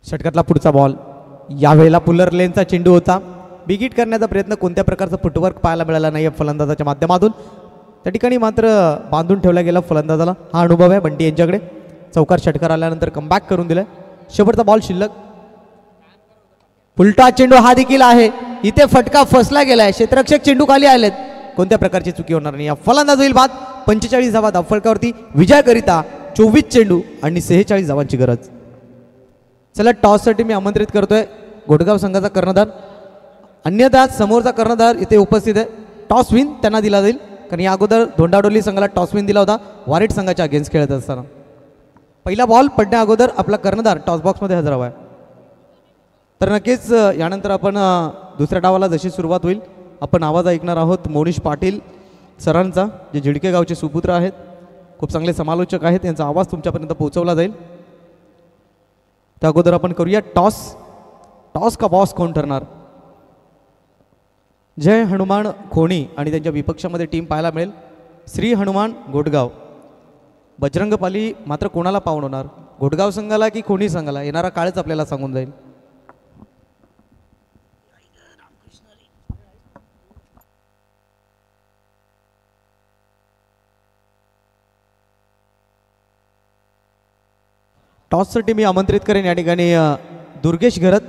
षटकातला पुढचा बॉल. यावेळेला पुलर लेनचा चेंडू होता. बिग हिट करण्याचा प्रयत्न कोणत्या प्रकारचा फुटवर्क पाहायला मिळाला नाही फलंदाजाच्या माध्यमातून. त्या ठिकाणी मात्र बांधून ठेवला गेला फलंदाजाला. हा अनुभव आहे बंटी यांच्याकडे. चौकार षटकार आल्यानंतर कमबॅक करून दिलाय. शेवटचा बॉल शिल्लक. उलटा चेंडू हा देखील आहे. इथे फटका फसला गेलाय. क्षेत्ररक्षक चेंडू खाली आलेत. कोणत्या प्रकारची चुकी होणार नाही. या फलंदाज होईल बाद. 45 धावा धावफलकावरती विजयाकरिता 24 चेंडू आणि 46 धावांची गरज. चला टॉससाठी मी आमंत्रित करतोय घोटगाव संघाचा कर्णधार. अन्यथा समोरचा कर्णधार इथे उपस्थित आहे. टॉस विन त्यांना दिला जाईल कारण या अगोदर धोंडाडोली संघाला टॉस विन दिला होता वारेट संघाच्या अगेन्स्ट खेळत असताना. पहिला बॉल पडण्या अगोदर आपला कर्णधार टॉस बॉक्समध्ये हजर हवा आहे. तर नक्कीच यानंतर आपण दुसऱ्या डावाला जशी सुरुवात होईल आपण आवाज ऐकणार आहोत मोनिश पाटील सरांचा, जे झिडके गावचे सुपुत्र आहेत. खूप चांगले समालोचक आहेत. यांचा आवाज तुमच्यापर्यंत पोहोचवला जाईल. त्या अगोदर आपण करूया टॉस. टॉस का बॉस कोण ठरणार. जय हनुमान खोणी आणि त्यांच्या विपक्षामध्ये टीम पाहायला मिळेल श्री हनुमान घोटगाव. बजरंगपाली मात्र कोणाला पावणवणार, घोटगाव संघाला की खोणी संघाला, येणारा काळच आपल्याला सांगून जाईल. टॉससाठी मी आमंत्रित करेन या ठिकाणी दुर्गेश घरत,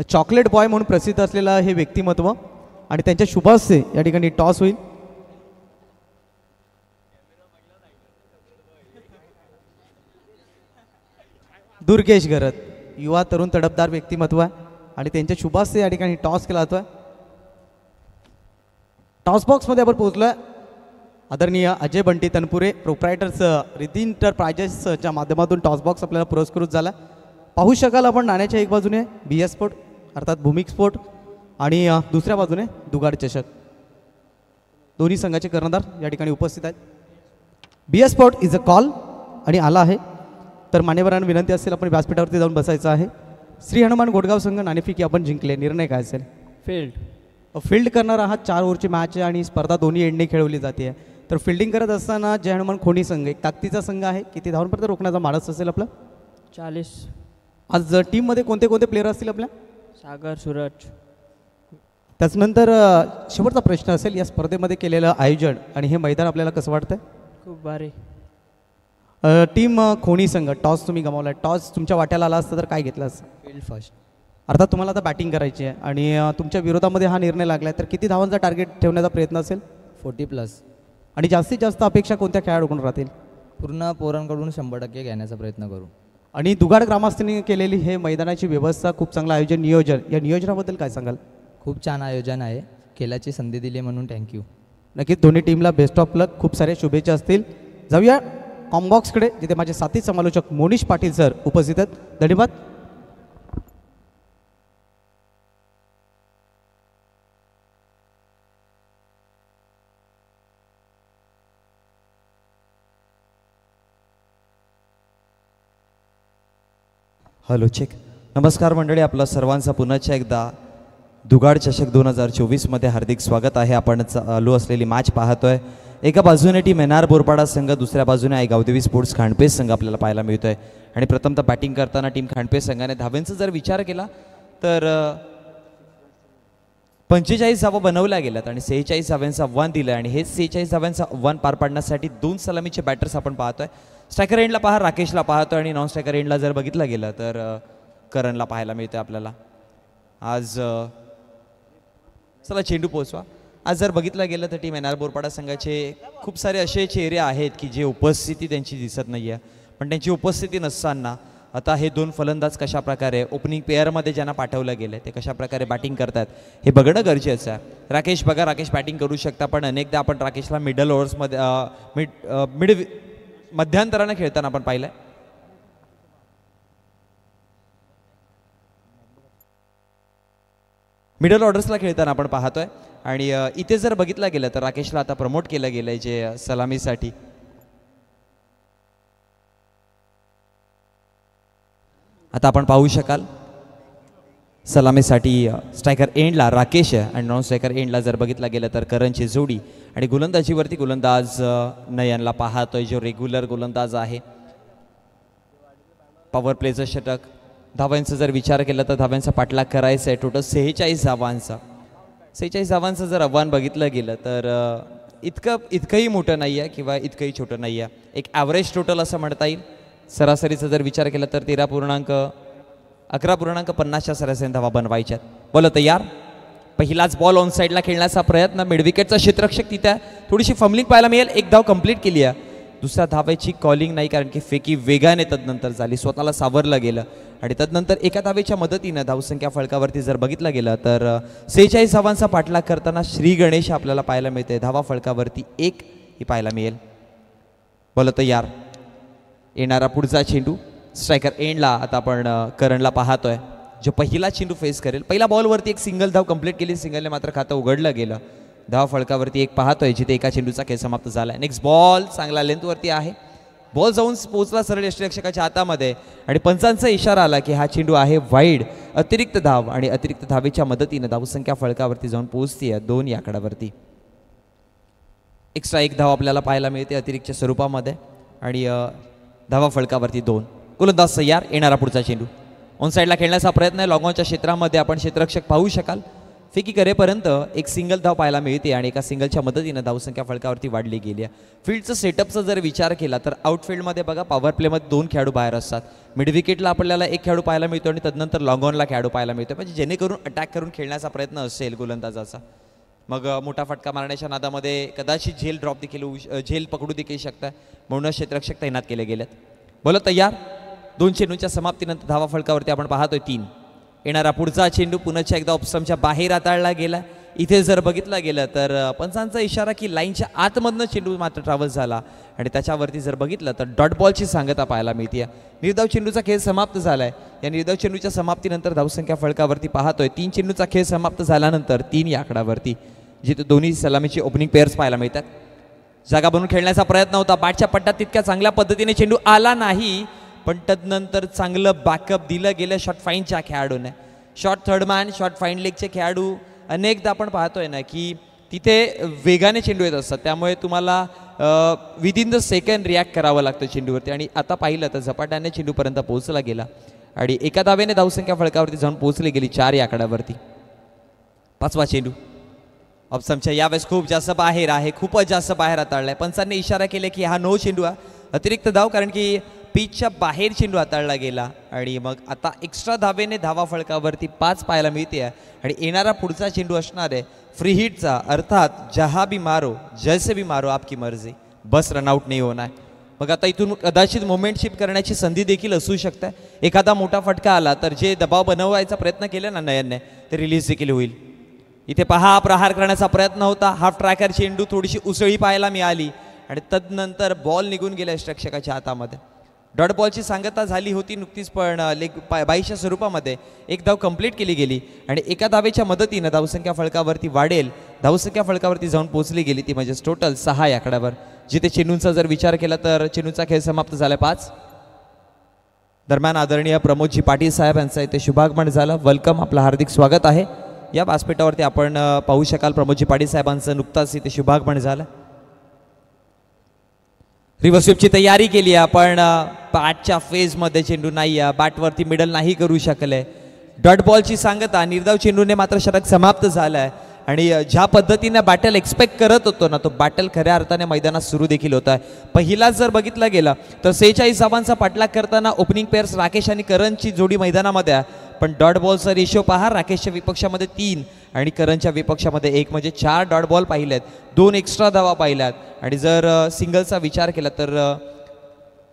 चॉकलेट बॉय म्हणून प्रसिद्ध असलेला हे व्यक्तिमत्व आणि त्यांच्या शुभास्ते या ठिकाणी टॉस होईल. दुर्गेश घरत युवा तरुण तडफदार व्यक्तिमत्व आहे आणि त्यांच्या शुभास्ते या ठिकाणी टॉस केला जातोय. टॉस बॉक्समध्ये आपण पोहोचलोय. आदरणीय अजय बंटी तनपुरे प्रोप्रायटर्स रिद्धी एंटरप्राइजेसच्या माध्यमातून टॉस बॉक्स आपल्याला पुरस्कृत झाला. पाहू शकाल आपण नाण्याच्या एक बाजूने BS स्पोर्ट अर्थात भूमिक स्पोर्ट आणि दुसऱ्या बाजूने दुगाड चषक. दोन्ही संघाचे कर्णधार या ठिकाणी उपस्थित आहेत. BS sport is a call आणि आला आहे. तर मान्यवरांना विनंती असेल आपण व्यासपीठावरती जाऊन बसायचं आहे. श्री हनुमान घोटगाव संघ नाणेफेकी आपण जिंकले. निर्णय काय असेल. फील्ड करणार आहात. 4 ओव्हरची मॅच आहे आणि स्पर्धा दोन्ही एंडने खेळवली जाते. तर फिल्डिंग करत असताना जय हनुमान खोणी संघ एक ताकदीचा संघ आहे. किती धावांपर्यंत रोखण्याचा मानस असेल आपला. 40. आज टीममध्ये कोणते कोणते प्लेयर असतील आपल्या. सागर, सूरज. त्याचनंतर शेवटचा प्रश्न असेल या स्पर्धेमध्ये केलेलं आयोजन आणि हे मैदान आपल्याला कसं वाटतंय. खूप भारी. टीम खोणी संघ टॉस तुम्ही गमावला. टॉस तुमच्या वाट्याला आला असतं तर काय घेतलं असतं. Field first. अर्थात तुम्हाला आता बॅटिंग करायची आहे आणि तुमच्या विरोधामध्ये हा निर्णय लागला आहे तर किती धावांचा टार्गेट ठेवण्याचा प्रयत्न असेल. 40+. आणि जास्तीत जास्त अपेक्षा कोणत्या खेळाडूकडून राहतील. पूर्ण पोरांकडून 100% घेण्याचा प्रयत्न करू. आणि दुगाड ग्रामस्थांनी केलेली हे मैदानाची व्यवस्था खूप चांगलं आयोजन नियोजन या नियोजनाबद्दल काय सांगाल. खूप छान आयोजन आहे. खेळाची संधी दिली म्हणून थँक्यू. नक्कीच दोन्ही टीमला बेस्ट ऑफ लक, खूप साऱ्या शुभेच्छा असतील. जाऊया कॉम्बॉक्सकडे, जिथे माझे साथी समालोचक मोनिश पाटील सर उपस्थित आहेत. धन्यवाद. Hello check. नमस्कार मंडळी, आपलं सर्वांचं पुन्हा एकदा दुगाड चषक 2024मध्ये हार्दिक स्वागत आहे. आपण चालू असलेली मॅच पाहतोय. एका बाजूने टीम एनआर बोरपाडा संघ, दुसऱ्या बाजूने आहे गावदेवी स्पोर्ट्स खांडपेस संघ आपल्याला पाहायला मिळतोय. आणि प्रथमतः बॅटिंग करताना टीम खांडपेस संघाने धाव्यांचा जर विचार केला तर 45 धावा बनवल्या गेल्यात आणि 46 धाव्यांचं आव्हान दिलं. आणि हे 46 धाव्यांचं आव्हान पार पाडण्यासाठी 2 सलामीचे बॅटर्स आपण पाहतोय. स्ट्रायकर एंडला पहा राकेशला पाहतोय आणि नॉन स्ट्रायकर एंडला जर बघितलं गेलं तर करणला पाहायला मिळतोय आपल्याला. आज चला चेंडू पोचवा. आज जर बघितलं गेलं तर टीम एनआर बोरपाडा संघाचे खूप सारे असे चेहरे आहेत की जे उपस्थिती त्यांची दिसत नाही आहे. पण त्यांची उपस्थिती नसताना आता हे 2 फलंदाज कशा प्रकारे ओपनिंग पेअरमध्ये ज्यांना पाठवलं गेलं ते कशा प्रकारे बॅटिंग करतात हे बघणं गरजेचं आहे. राकेश बघा, राकेश बॅटिंग करू शकता, पण अनेकदा आपण राकेशला मिडल ओव्हर्समध्ये मध्यांतरानं खेळताना आपण पाहिलं. मिडल ऑर्डर्सला खेळताना आपण पाहतोय. आणि इथे जर बघितलं गेलं तर राकेशला आता प्रमोट केलं गेलंय जे सलामीसाठी. आता आपण पाहू शकाल सलामीसाठी स्ट्रायकर एंडला राकेश आहे आणि नॉन स्ट्रायकर एंडला जर बघितलं गेलं तर करणची जोडी. आणि गोलंदाजीवरती गोलंदाज नयनला पाहतोय जो रेग्युलर गोलंदाज आहे. पॉवर प्लेचं षटक. धावांचा जर विचार केला तर धावांचा पाठलाग करायचा आहे. टोटल 46 धावांचा. 46 धावांचं जर आव्हान बघितलं गेलं तर इतकंही मोठं नाही आहे किंवा इतकंही छोटं नाही आहे. एक ॲव्हरेज टोटल असं म्हणता येईल. सरासरीचा जर विचार केला तर 11.50च्या सरासरी धावा बनवायच्यात. बोला तयार. पहिलाच बॉल ऑन साईडला खेळण्याचा प्रयत्न. मिडविकेटचा क्षेत्ररक्षक तिथे थोडीशी फंबलिंग पाहायला मिळेल. एक धाव कंप्लीट केली आहे. दुसऱ्या धावेची कॉलिंग नाही कारण की फेकी वेगाने तदनंतर झाली, स्वतःला सावरलं गेलं. आणि तदनंतर एका धावेच्या मदतीनं धावसंख्या फळकावरती जर बघितलं गेलं तर 46 धावांचा पाठलाग करताना श्री गणेश आपल्याला पाहायला मिळते. धावा फळकावरती 1 ही पाहायला मिळेल. बोला तयार. येणारा पुढचा चेंडू स्ट्रायकर एंडला आता आपण करणला पाहतोय जो पहिला चेंडू फेस करेल. पहिल्या बॉलवरती एक सिंगल धाव कंप्लीट केली. सिंगलने मात्र खातं उघडलं गेलं. धाव फळकावरती 1 पाहतोय जिथे एका चेंडूचा खेळ समाप्त झाला. नेक्स्ट बॉल चांगला लेंथवरती आहे. बॉल जाऊन पोहोचला सरळ यष्टीरक्षकाच्या हातामध्ये आणि पंचांचा इशारा आला की हा चेंडू आहे वाईड. अतिरिक्त धाव आणि अतिरिक्त धावेच्या मदतीने धावसंख्या फळकावरती जाऊन पोहोचते 2 या आकड्यावरती. एक्स्ट्रा 1 धाव आपल्याला पाहायला मिळते अतिरिक्तच्या स्वरूपामध्ये आणि धावा फळकावरती 2. गोलंदाज तयार. येणारा पुढचा चेंडू ऑन साईडला खेळण्याचा प्रयत्न आहे. लॉंगॉनच्या क्षेत्रामध्ये आपण क्षेत्ररक्षक पाहू शकाल. फेकी करेपर्यंत एक सिंगल धाव पाहायला मिळते आणि एका सिंगलच्या मदतीनं धावसंख्या फळकावरती वाढली गेली आहे. फील्डचं सेटअपचा जर विचार केला तर आउटफील्डमध्ये बघा पॉवर प्लेमध्ये 2 खेळाडू बाहेर असतात. मिड विकेटला आपल्याला 1 खेळाडू पाहायला मिळतो आणि तदनंतर लॉंगॉनला खेळाडू पाहायला मिळतो. म्हणजे जेणेकरून अटॅक करून खेळण्याचा प्रयत्न असेल गोलंदाजाचा. मग मोठा फटका मारण्याच्या नादामध्ये कदाचित झेल ड्रॉप देखील झेल पकडू देखील शकतात. म्हणूनच क्षेत्ररक्षक तैनात केले गेलेत. बोला तयार. 2 चेंडूच्या समाप्तीनंतर धावा फळकावरती आपण पाहतोय 3. येणारा पुढचा चेंडू पुन्हा एकदा ऑप्शनच्या बाहेर हाताळला गेला. इथे जर बघितलं गेलं तर पंचांचा इशारा की लाईनच्या आतमधनं चेंडू मात्र ट्रॅव्हल्स झाला आणि त्याच्यावरती जर बघितलं तर डॉट बॉलची सांगता पाहायला मिळते. निर्धाव चेंडूचा खेळ समाप्त झाला आहे. या निर्धाव चेंडूच्या समाप्तीनंतर धावसंख्या फळकावरती पाहतोय 3 चेंडूचा खेळ समाप्त झाल्यानंतर 3 या आकड्यावरती जिथे दोन्ही सलामीचे ओपनिंग पेअर्स पाहायला मिळतात. जागा बनवून खेळण्याचा प्रयत्न होता. बॅटच्या पट्ट्यात तितक्या चांगल्या पद्धतीने चेंडू आला नाही, पण तदनंतर चांगलं बॅकअप दिलं गेलं शॉर्ट फाईनच्या खेळाडूने. Short third man, short fine लेगचे खेळाडू अनेकदा आपण पाहतोय ना की तिथे वेगाने चेंडू येत असतात. त्यामुळे तुम्हाला विदिन द सेकंड रिॲक्ट करावं लागतं चेंडूवरती. आणि आता पाहिलं तर झपाट्याने चेंडूपर्यंत पोहोचला गेला आणि एका धावेने धावसंख्या फळकावरती जाऊन पोहोचली गेली 4 या आकड्यावरती. 5वा चेंडू ऑप्शनच्या यावेळेस खूप जास्त बाहेर आहे, खूपच जास्त बाहेर हाताळलाय. पंचांनी इशारा केले की हा नो चेंडू आहे. अतिरिक्त धाव कारण की पिचच्या बाहेर चेंडू हाताळला गेला आणि मग आता एक्स्ट्रा धावेने धावा फळकावरती 5 पाहायला मिळते आहे. आणि येणारा पुढचा चेंडू असणार आहे फ्री हिटचा, अर्थात जहा भी मारो जैसे भी मारो आपकी मर्जी, बस रनआउट नाही होणार. मग आता इथून कदाचित मोमेंट शिफ्ट करण्याची संधी देखील असू शकते. एखादा मोठा फटका आला तर जे दबाव बनवायचा प्रयत्न केला ना नयनने ते रिलीज देखील होईल. इथे पहा प्रहार करण्याचा प्रयत्न होता, हाफ ट्रॅकर चेंडू थोडीशी उसळी पाहायला मिळाली आणि तदनंतर बॉल निघून गेला यष्टिरक्षकाच्या हातामध्ये. डॉट बॉलची सांगता झाली होती नुकतीच, पण लेग बाईच्या स्वरूपामध्ये एक धाव कंप्लीट केली गेली आणि एका धावेच्या मदतीनं धावसंख्या फलकावरती वाढेल, धावसंख्या फलकावरती जाऊन पोहोचली गेली ती म्हणजेच टोटल 6 या आकड्यावर. जिथे चेंडूंचा जर विचार केला तर चेंडूचा खेळ समाप्त झाला 5. दरम्यान आदरणीय प्रमोदजी पाटील साहेब यांचं इथे शुभागमन झालं. वेलकम, आपलं हार्दिक स्वागत आहे. या व्यासपीठावरती आपण पाहू शकाल प्रमोदजी पाटील साहेबांचं नुकताच इथे शुभागमन झालं. रिव्हर्स स्वीपची तयारी केली आहे आपण. बॅटच्या फेजमध्ये चेंडू नाही आहे, बॅटवरती मिडल नाही करू शकले. डॉट बॉलची सांगता, निर्धाव चेंडूने मात्र षटक समाप्त झालं आहे आणि ज्या पद्धतीने बॅटल एक्सपेक्ट करत होतो ना, तो बॅटल खऱ्या अर्थाने मैदानात सुरू देखील होत आहे. पहिलाच जर बघितला गेला तर 46 धावांचा पाठलाग करताना ओपनिंग पेअर्स राकेश आणि करणची जोडी मैदानामध्ये आहे, पण डॉट बॉलचा रेशो पहा. राकेशच्या विपक्षामध्ये 3 आणि करणच्या विपक्षामध्ये 1, म्हणजे 4 डॉट बॉल पाहिलेत, 2 एक्स्ट्रा धावा पाहिल्यात आणि जर सिंगलचा विचार केला तर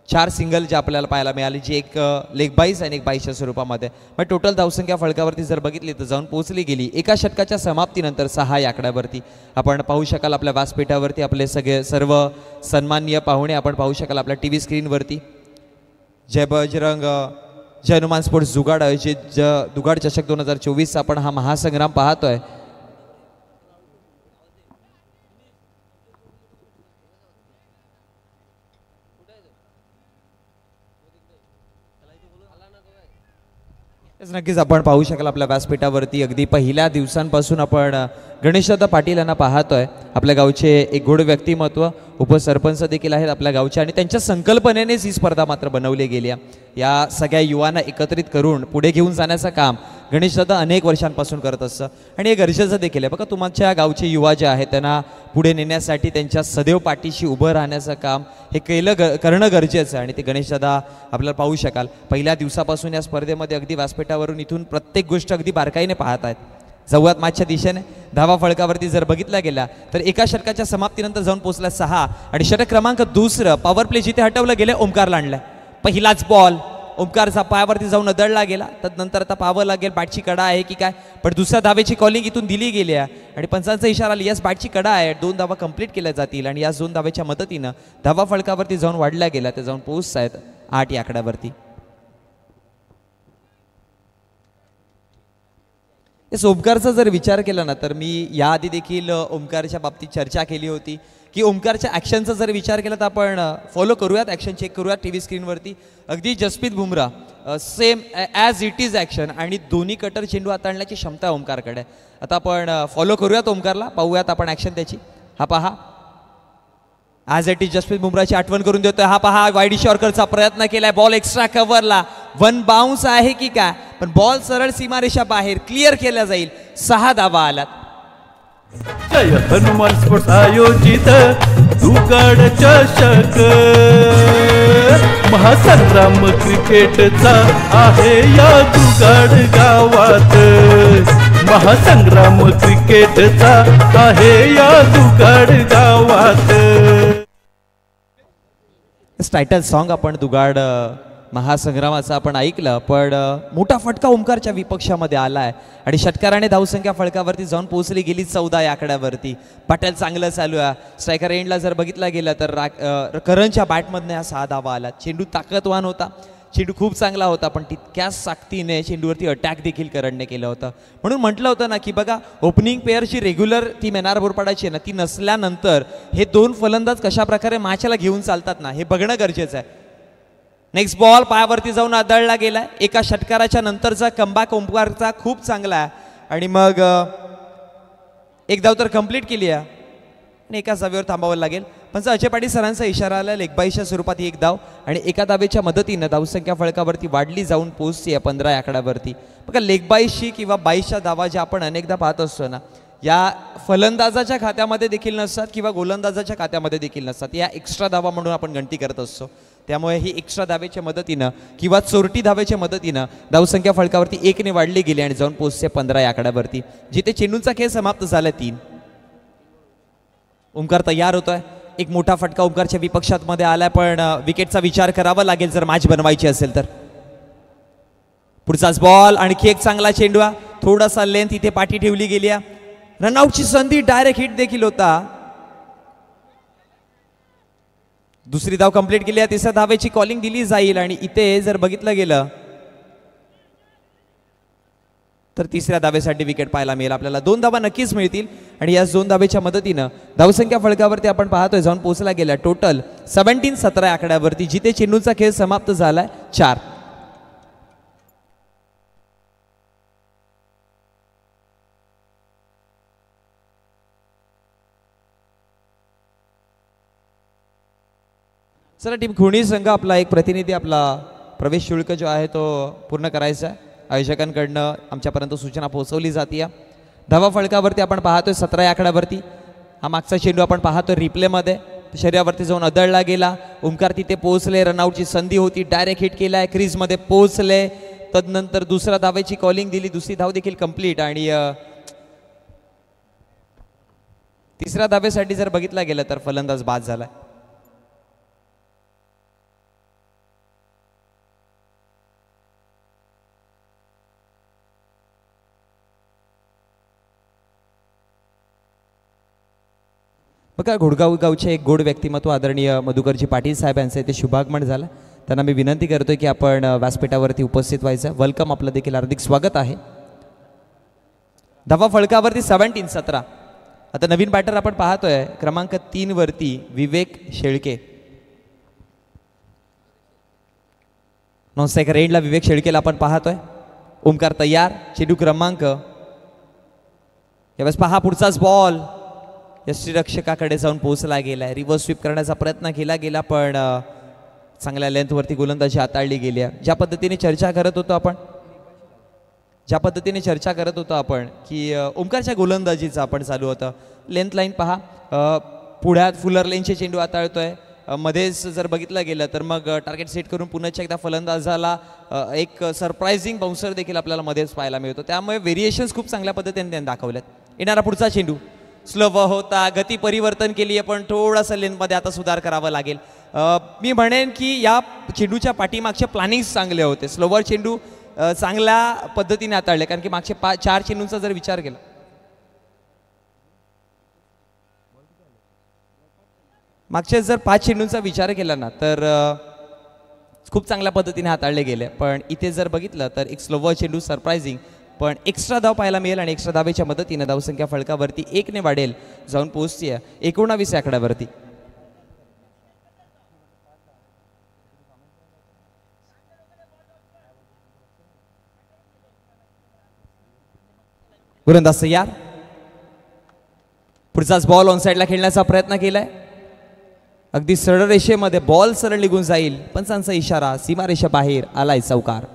4 सिंगल जे आपल्याला पाहायला मिळाली, जी एक लेग बाईस आणि एक बाईसच्या स्वरूपामध्ये. मग टोटल धावसंख्या फलकावरती जर बघितली तर जाऊन पोहोचली गेली एका षटकाच्या समाप्तीनंतर 6 या आकड्यावरती. आपण पाहू शकाल आपल्या व्यासपीठावरती आपले सर्व सन्माननीय पाहुणे आपण पाहू शकाल आपल्या TV स्क्रीनवरती. जय बजरंग, जय हनुमान स्पोर्ट्स जुगाड आयोजित दुगाड चषक 2024 आपण हा महासंग्राम पाहतोय. नक्कीच आपण पाहू शकाल आपल्या व्यासपीठावरती अगदी पहिल्या दिवसांपासून आपण गणेशदादा पाटील यांना पाहतोय. आपल्या गावचे एक गोड व्यक्तिमत्व, उपसरपंच देखील आहेत आपल्या गावचे आणि त्यांच्या संकल्पनेनेच ही स्पर्धा मात्र बनवली गेली आहे. या सगळ्या युवांना एकत्रित करून पुढे घेऊन जाण्याचं काम गणेशदादा अनेक वर्षांपासून करत असतं आणि हे गरजेचं देखील आहे. बघा, तुमच्या गावचे युवा जे आहेत त्यांना पुढे नेण्यासाठी त्यांच्या सदैव पाठीशी उभं राहण्याचं काम हे करणं गरजेचं आहे आणि ते गणेशदादा आपल्याला पाहू शकाल पहिल्या दिवसापासून या स्पर्धेमध्ये अगदी व्यासपीठावरून इथून प्रत्येक गोष्ट अगदी बारकाईने पाहत आहेत. जाऊयात मॅचच्या दिशेने. धावा फळकावरती जर बघितला गेला तर एका षटकाच्या समाप्तीनंतर जाऊन पोहोचला 6 आणि षटक क्रमांक 2 पॉवर प्ले जिथे हटवलं गेलं ओमकारला आणलाय. पहिलाच बॉल ओमकारचा पायावरती जाऊन अदळला गेला, तदनंतर आता पाहावं लागेल बॅटची कडा आहे की काय, पण दुसऱ्या धावेची कॉलिंग इथून दिली गेली आहे आणि पंचांचा इशारा आला यस बॅटची कडा आहे, 2 धावा कंप्लीट केल्या जातील आणि या 2 धावेच्या मदतीनं धावा फळकावरती जाऊन वाढल्या गेल्या, ते जाऊन पोहोचत आहेत 8 या आकड्यावरती. ओमकारचा जर विचार केला ना तर मी याआधी देखील ओमकारच्या बाबतीत चर्चा केली होती की ओमकारच्या ॲक्शनचा जर विचार केला तर आपण फॉलो करूयात, ॲक्शन चेक करूयात TV स्क्रीनवरती. अगदी Jasprit Bumrah same as it is action आणि दोन्ही कटर चेंडू हाताळण्याची क्षमता ओमकारकडे. आता आपण फॉलो करूयात ओमकारला, पाहूयात आपण ॲक्शन त्याची. हा पहा, ॲज इट इज जसप्रीत बुमराहची आठवण करून देतोय. हा पहा, वाईड शॉर्करचा प्रयत्न केलाय, बॉल एक्स्ट्रा कव्हरला, 1 बाउन्स आहे की काय, पण बॉल सरळ सीमारेषा बाहेर क्लिअर केला जाईल. 6 धावा आलात. जय हनुमान स्पोर्ट्स आयोजित दुगाड चषक महासंग्राम क्रिकेटचा आहे या दुगाड गावात. महासंग्राम क्रिकेटचा आहे या दुगाड गावात. टायटल सॉन्ग आपण दुगाड महासंग्रामाचा आपण ऐकलं, पण मोठा फटका ओमकारच्या विपक्षामध्ये आला आहे आणि षटकाराने धावसंख्या फळकावरती जाऊन पोहोचली गेली 14 या आकड्यावरती. बॅटल चांगलं चालू आहे. स्ट्रायकर एंडला जर बघितला गेला तर करणच्या बॅटमधनं या 6 धावा आला. चेंडू ताकदवान होता, चेंडू खूप चांगला होता, पण तितक्याच साक्तीने चेंडूवरती अटॅक देखील करणने केलं होतं. म्हणून म्हटलं होतं ना की बघा, ओपनिंग पेअरची रेग्युलर टीम एनआर बोरपाडाची आहे ना, ती नसल्यानंतर हे 2 फलंदाज कशा प्रकारे मॅचला घेऊन चालतात ना, हे बघणं गरजेचं आहे. नेक्स्ट बॉल पायावरती जाऊन आदळला गेलाय. एका षटकाराच्या नंतरचा कमबॅक ओमकारचा खूप चांगला आहे आणि मग एक धाव तर कंप्लीट केली आहे आणि एका धावेवर थांबावं लागेल. पण अजय पाटील सरांचा इशारा आला, लेग बाईसच्या स्वरूपात 1 धाव आणि एका धावेच्या मदतीनं धावसंख्या फळकावरती वाढली जाऊन पोहोचते 15 या आकड्यावरती. बघा, लेग बाईसची किंवा 22च्या धावा ज्या आपण अनेकदा पाहत असतो ना, या फलंदाजाच्या खात्यामध्ये देखील नसतात किंवा गोलंदाजाच्या खात्यामध्ये देखील नसतात. या एक्स्ट्रा धावा म्हणून आपण गणती करत असतो. त्यामुळे ही एक्स्ट्रा धावेच्या मदतीनं किंवा चोरटी धावेच्या मदतीनं धावसंख्या फळकावरती 1 ने वाढली गेली आणि जाऊन पोहोचते 15 या आकड्यावरती, जिथे चेंडूंचा खेळ समाप्त झाला 3. ओमकार तयार होतोय. एक मोठा फटका ओमकारच्या विपक्षात मध्ये आलाय, पण विकेटचा विचार करावा लागेल जर मॅच बनवायची असेल तर. पुढचाच बॉल, आणखी एक चांगला चेंडू, थोडासा लेंथ इथे पाठी ठेवली गेली आहे. रनआउटची संधी, डायरेक्ट हिट देखील होता. दुसरी धाव कंप्लीट केली आहे. तिसऱ्या धावेची कॉलिंग दिली जाईल आणि इथे जर बघितलं गेलं तर तिसऱ्या धावेसाठी विकेट पाहायला मिळेल. आपल्याला 2 धावा नक्कीच मिळतील आणि या 2 धावेच्या मदतीनं धावसंख्या फलकावरती आपण पाहतोय जाऊन पोहोचला गेला टोटल 17-17 आकड्यावरती, जिथे चेंडूचा खेळ समाप्त झालाय 4. चला टीम खुणी संघ आपला एक प्रतिनिधी आपला प्रवेश शुल्क जो आहे तो पूर्ण करायचा आहे. आयोजकांकडनं आमच्यापर्यंत सूचना पोहोचवली जाते. धावा फलकावरती आपण पाहतोय 17 आकड्यावरती. हा मागचा चेंडू आपण पाहतोय रिप्लेमध्ये, शरीरावरती जाऊन अदळला गेला. ओमकार तिथे पोहोचले, रनआउटची संधी होती, डायरेक्ट हिट केलाय, क्रीजमध्ये पोहोचले. तदनंतर दुसऱ्या धावेची कॉलिंग दिली, दुसरी धाव देखील कंप्लीट आणि तिसऱ्या धावेसाठी जर बघितला गेलं तर फलंदाज बाद झालाय. बघा घोडगाव गावचे एक गोड व्यक्तिमत्व आदरणीय मधुकरजी पाटील साहेब यांचे ते शुभागमन झालं. त्यांना मी विनंती करतोय की आपण व्यासपीठावरती उपस्थित व्हायचं. वेलकम, आपलं देखील हार्दिक स्वागत आहे. धावा फलकावरती 17-17. आता नवीन बॅटर आपण पाहतोय क्रमांक 3 वरती विवेक शेळके. नॉन स्ट्रायकर एंडला विवेक शेळकेला आपण पाहतोय. ओमकार तयार, चेंडू क्रमांक यावेळेस पहा पुढचाच बॉल यष्टीरक्षकाकडे जाऊन पोहोचला गेलाय. रिव्हर्स स्वीप करण्याचा प्रयत्न केला गेला पण चांगल्या लेंथवरती गोलंदाजी हाताळली गेली आहे. ज्या पद्धतीने चर्चा करत होतो आपण की ओमकारच्या गोलंदाजीचं आपण चालू होतं. लेंथ लाईन पहा, पुढ्यात फुलर लेनचे चेंडू हाताळतोय. मध्येच जर बघितलं गेलं तर मग टार्गेट सेट करून पुन्हा एकदा फलंदाजाला एक सरप्रायझिंग बाउन्सर देखील आपल्याला मध्येच पाहायला मिळतो. त्यामुळे व्हेरिएशन्स खूप चांगल्या पद्धतीने त्यांनी दाखवल्यात. येणारा पुढचा चेंडू स्लो होता, गती परिवर्तन केली आहे पण थोडासा लेनमध्ये आता सुधार करावा लागेल. मी म्हणेन की या चेंडूच्या पाठीमागचे प्लॅनिंग्स चांगले होते. स्लोवर चेंडू चांगल्या पद्धतीने हाताळले, कारण की मागचे 4 चेंडूंचा जर विचार केला, मागचे जर 5 चेंडूंचा विचार केला ना तर खूप चांगल्या पद्धतीने हाताळले गेले. पण इथे जर बघितलं तर एक स्लोवर चेंडू सरप्रायझिंग, पण एक्स्ट्रा धाव पाहायला मिळेल आणि एक्स्ट्रा धावेच्या मदतीने धावसंख्या फलकावरती 1 ने वाढेल, जाऊन पोहोचते 19 आकड्यावरती. गोलंदाज तयार, पुढचाच बॉल ऑन साईडला खेळण्याचा प्रयत्न केलाय. अगदी सरळ रेषेमध्ये बॉल सरळ निघून जाईल, पंचांचा इशारा, सीमारेषा बाहेर आलाय चौकार.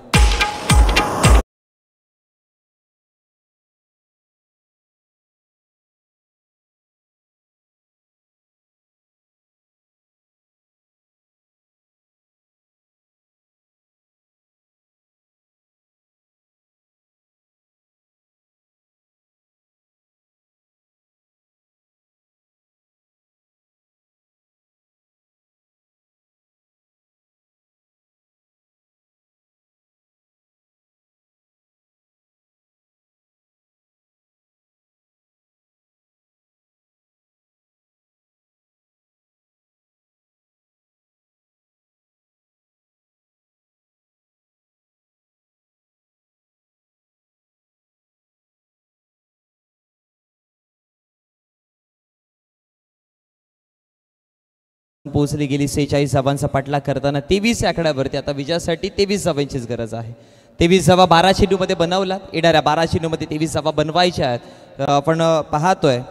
पोहोचली गेली 46 धावांचा पाठलाग करताना 23 आकड्यावरती. आता विजयासाठी 23 धावांचीच गरज आहे. 23 धावा 12 चेंडूमध्ये बनवलात. येणाऱ्या 12 चेंडूमध्ये 23 धावा बनवायच्या आहेत. आपण पाहतोय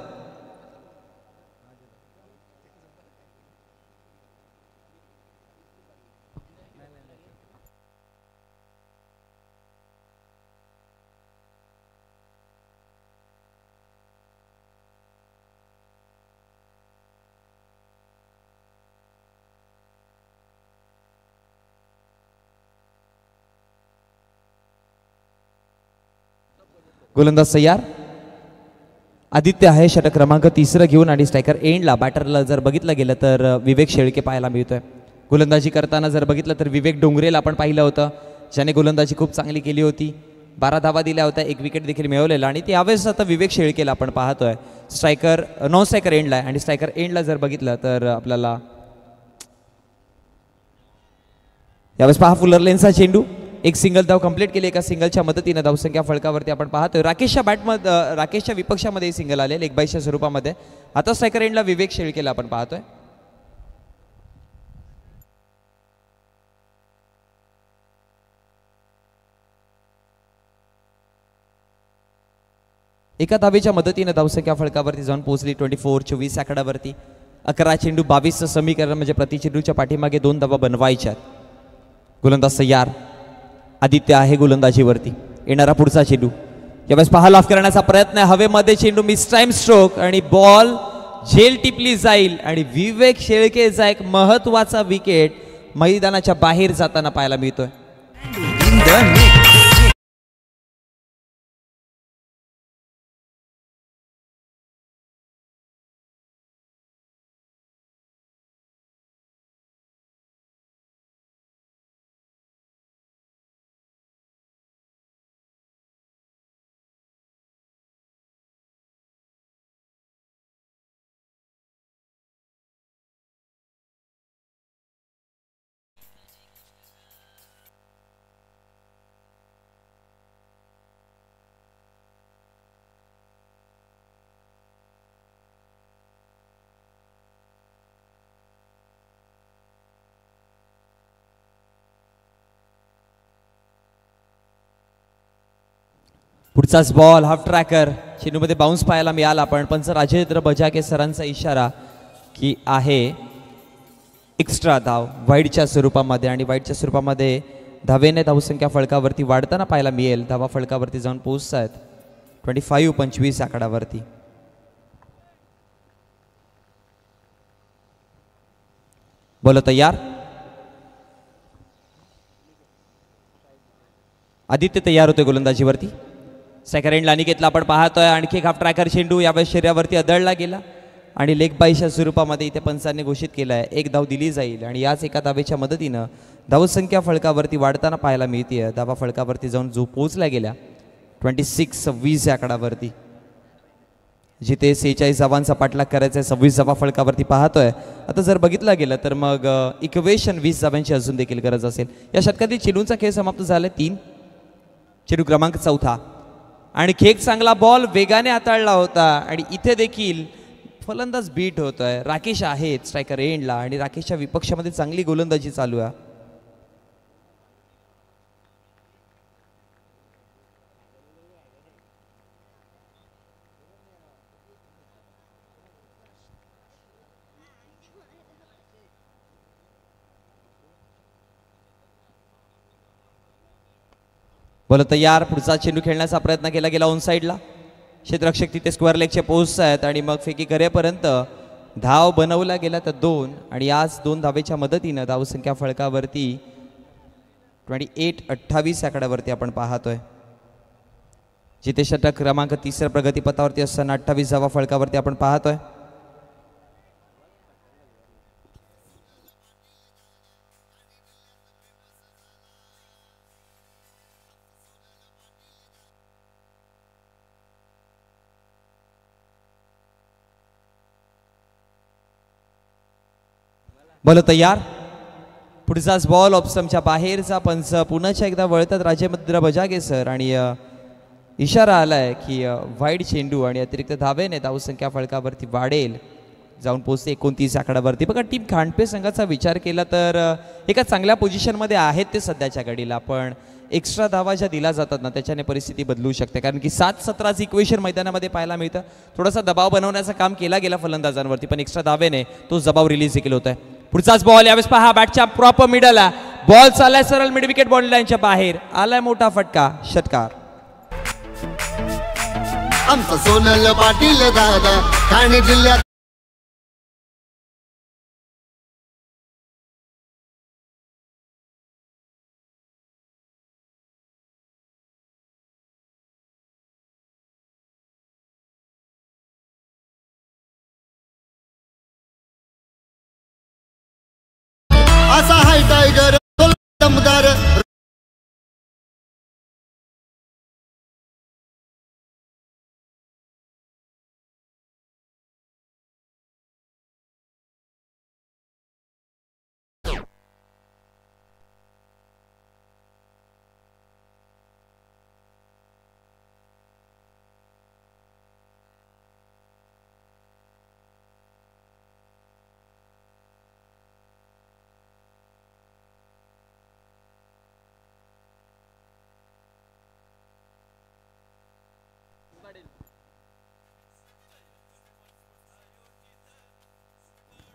गोलंदाज तयार. आदित्य आहे षटक क्रमांक 3 घेऊन आणि स्ट्रायकर एंडला बॅटरला जर बघितलं गेलं तर विवेक शेळके पाहायला मिळतोय. गोलंदाजी करताना जर बघितलं तर विवेक डोंगरेला आपण पाहिलं होतं, ज्याने गोलंदाजी खूप चांगली केली होती. 12 धावा दिल्या होत्या, 1 विकेट देखील मिळवलेला आणि यावेळेस आता विवेक शेळकेला आपण पाहतोय. स्ट्रायकर नॉन स्ट्रायकर एंडला आहे आणि स्ट्रायकर एंडला जर बघितलं तर आपल्याला यावेळेस पहा फुलर लेनचा चेंडू, एक सिंगल धाव कंप्लीट केली. एका सिंगलच्या मदतीने धावसंख्या फलकावरती आपण पाहतोय. राकेशच्या विपक्षामध्ये सिंगल आले लेगबाईच्या स्वरूपामध्ये. आता स्ट्रायकर एंडला विवेक शेळकेला आपण पाहतोय. एका धावेच्या मदतीने धावसंख्या फलकावरती जाऊन पोहोचली 24-24 आकड्यावरती. 11 चेंडू 22चं समीकरण म्हणजे प्रति चेंडूच्या पाठीमागे 2 धावा बनवायच्या. गोलंदाज तयार, आदित्य आहे गोलंदाजीवरती. येणारा पुढचा चेंडू यावेळेस पहा ऑफ करण्याचा प्रयत्न आहे. हवेमध्ये चेंडू मिस टाइम स्ट्रोक आणि बॉल झेल टिपली जाईल आणि विवेक शेळकेचा एक महत्वाचा विकेट मैदानाच्या बाहेर जाताना पाहायला मिळतोय. पुढचाच बॉल हाफ ट्रॅकर चेंडूमध्ये बाउन्स पाहायला मिळाला. पण पंच राजेंद्र बजाके सरांचा इशारा की आहे एक्स्ट्रा धाव वाईडच्या स्वरूपामध्ये आणि वाईडच्या स्वरूपामध्ये धावेने धावसंख्या फलकावरती वाढताना पाहायला मिळेल. धावा फलकावरती जाऊन पोहोचत आहेत 25-25 आकड्यावरती. बोल तयार, आदित्य तयार होतोय गोलंदाजीवरती. सेकंड अनिकेतला आपण पाहतोय. आणखी एक हाफ ट्रॅकर चेंडू यावेळेस शरीरावरती आदळला गेला आणि लेग बाईच्या स्वरूपामध्ये इथे पंचांनी घोषित केलं आहे 1 धाव दिली जाईल आणि याच एका धावेच्या मदतीनं धावसंख्या फलकावरती वाढताना पाहायला मिळते. धावा फलकावरती जाऊन जो पोहोचल्या गेल्या 26-26 या आकड्यावरती, जिथे 46 धावांचा पाठलाग करायचा आहे. 26 धावा फलकावरती पाहतोय. आता जर बघितलं गेलं तर मग इक्वेशन 20 धावांची अजून देखील गरज असेल. या षटकातील चेंडूंचा खेळ समाप्त झाला 3. चेंडू क्रमांक 4 आणखी एक चांगला बॉल वेगाने हाताळला होता आणि इथे देखील फलंदाज बीट होतोय. राकेश आहेत स्ट्रायकर एंडला आणि राकेशच्या विपक्षामध्ये चांगली गोलंदाजी चालू आहे. बोल तयार, पुढचा चेंडू खेळण्याचा प्रयत्न केला गेला ऑन साईडला. क्षेत्ररक्षक तिथे स्क्वेअर लेगचे पोस्ट आहेत आणि मग फेकी करेपर्यंत धाव बनवला गेला तर 2 आणि आज 2 धावेच्या मदतीनं धावसंख्या फलकावरती 28-28 आकड्यावरती आपण पाहतोय. जिथे षटक क्रमांक 3 प्रगतीपथावरती असताना 28 धावा फलकावरती आपण पाहतोय. बॉल तयार, पुढचाच बॉल ऑप्शनच्या बाहेरचा. पंच पुन्हा एकदा वळतात राजेंद्र बजागे सर आणि इशारा आलाय की वाईड चेंडू आणि अतिरिक्त धावेने धावसंख्या फलकावरती वाढेल, जाऊन पोहोचते 29 आकड्यावरती. बघा टीम खांडपे संघाचा विचार केला तर एका चांगल्या पोझिशनमध्ये आहेत ते सध्याच्या घडीला. पण एक्स्ट्रा धावा ज्या दिल्या जातात ना त्याच्याने परिस्थिती बदलू शकते. कारण की 7-17चं इक्वेशन मैदानामध्ये पाहायला मिळतं. थोडासा दबाव बनवण्याचं काम केला गेला फलंदाजांवरती पण एक्स्ट्रा धावेने तो दबाव रिलीज देखील होत आहे. पुढचाच बॉल यावेळेस पहा बॅटच्या प्रॉपर मिडल आहे. बॉल चाललाय सरळ मिड विकेट बॉल लाईनच्या बाहेर आलाय. मोठा फटका, षटकार. आमचा सोनल पाटील दादा ठाणे जिल्ह्यात असा हाय टायगर दमदार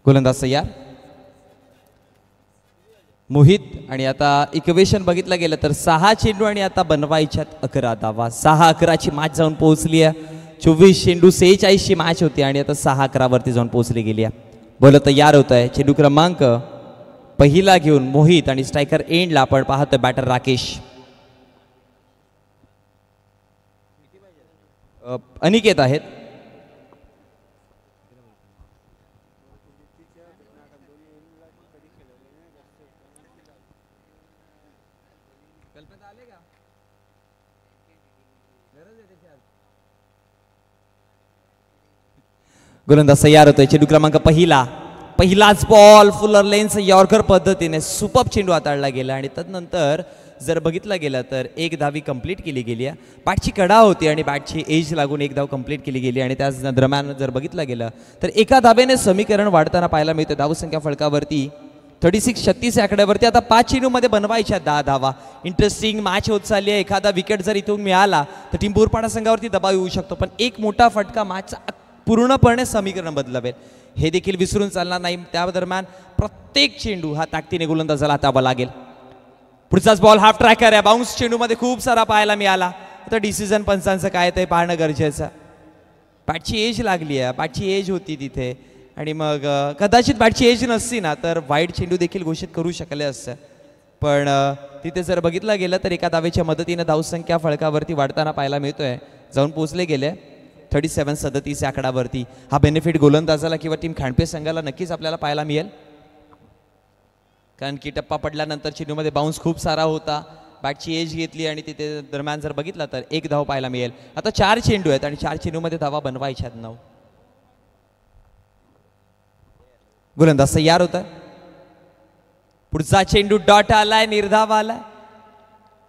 गोलंदाज तयार मोहित. आणि आता इक्वेशन बघितलं गेलं तर 6 चेंडू आणि आता बनवायच्यात 11 धावा. 6-11ची मॅच जाऊन पोहोचली आहे. 24 चेंडू 46ची मॅच होती आणि आता 6-11 वरती जाऊन पोहोचली गेली आहे. बॉल तयार होत आहे. चेंडू क्रमांक पहिला घेऊन मोहित आणि स्ट्रायकर एंडला आपण पाहतोय बॅटर राकेश. अनिकेत आहेत. गोलंदाज तयार होतोय. चेंडू क्रमांक पहिलाच बॉल फुलर लेन्स यॉर्कर पद्धतीने सुपर चेंडू हाताळला गेला आणि त्यानंतर जर बघितलं गेलं तर एक धावी कंप्लीट केली गेली आहे. बॅटची कडा होती आणि बॅटची एज लागून एक धाव कंप्लीट केली गेली आणि त्याच दरम्यान जर बघितलं गेलं तर एका धावेने समीकरण वाढताना पाहायला मिळतं. धावसंख्या फलकावरती 36-36 या आकड्यावरती आता 5 चेंडूमध्ये बनवायच्या 10 धावा. इंटरेस्टिंग मॅच होत चालली आहे. एखादा विकेट जर इथून मिळाला तर टीम बोरपाडा संघावरती दबाव येऊ शकतो, पण एक मोठा फटका मॅचचा पूर्णपणे समीकरण बदलावेल हे देखील विसरून चालणार नाही. त्या दरम्यान प्रत्येक चेंडू हा ताकदीने गोलंदाजाला हातावा लागेल. पुढचाच बॉल हाफ ट्रॅकर आहे. बाउन्स चेंडूमध्ये खूप सारा पाहायला मिळाला. आता डिसिजन पंचांचं काय ते पाहणं गरजेचं. बॅटची एज लागली आहे, बॅटची एज होती तिथे आणि मग कदाचित बॅटची एज नसती ना तर वाईड चेंडू देखील घोषित करू शकले असतं, पण तिथे जर बघितलं गेलं तर एका धावेच्या मदतीने धावसंख्या फळकावरती वाढताना पाहायला मिळतोय. जाऊन पोहोचले गेले 37-37 या आकडावरती. हा बेनिफिट गोलंदाजाला किंवा टीम खांडपे संघाला नक्कीच आपल्याला पाहायला मिळेल, कारण की टप्पा पडल्यानंतर चेंडूमध्ये बाउन्स खूप सारा होता. बॅटची एज घेतली आणि तिथे दरम्यान जर बघितलं तर एक धाव पाहायला मिळेल. आता 4 चेंडू आहेत आणि 4 चेंडूमध्ये धावा बनवायच्या 9. गोलंदाज तयार होता. पुढचा चेंडू डॉट आलाय, निर्धाव आलाय.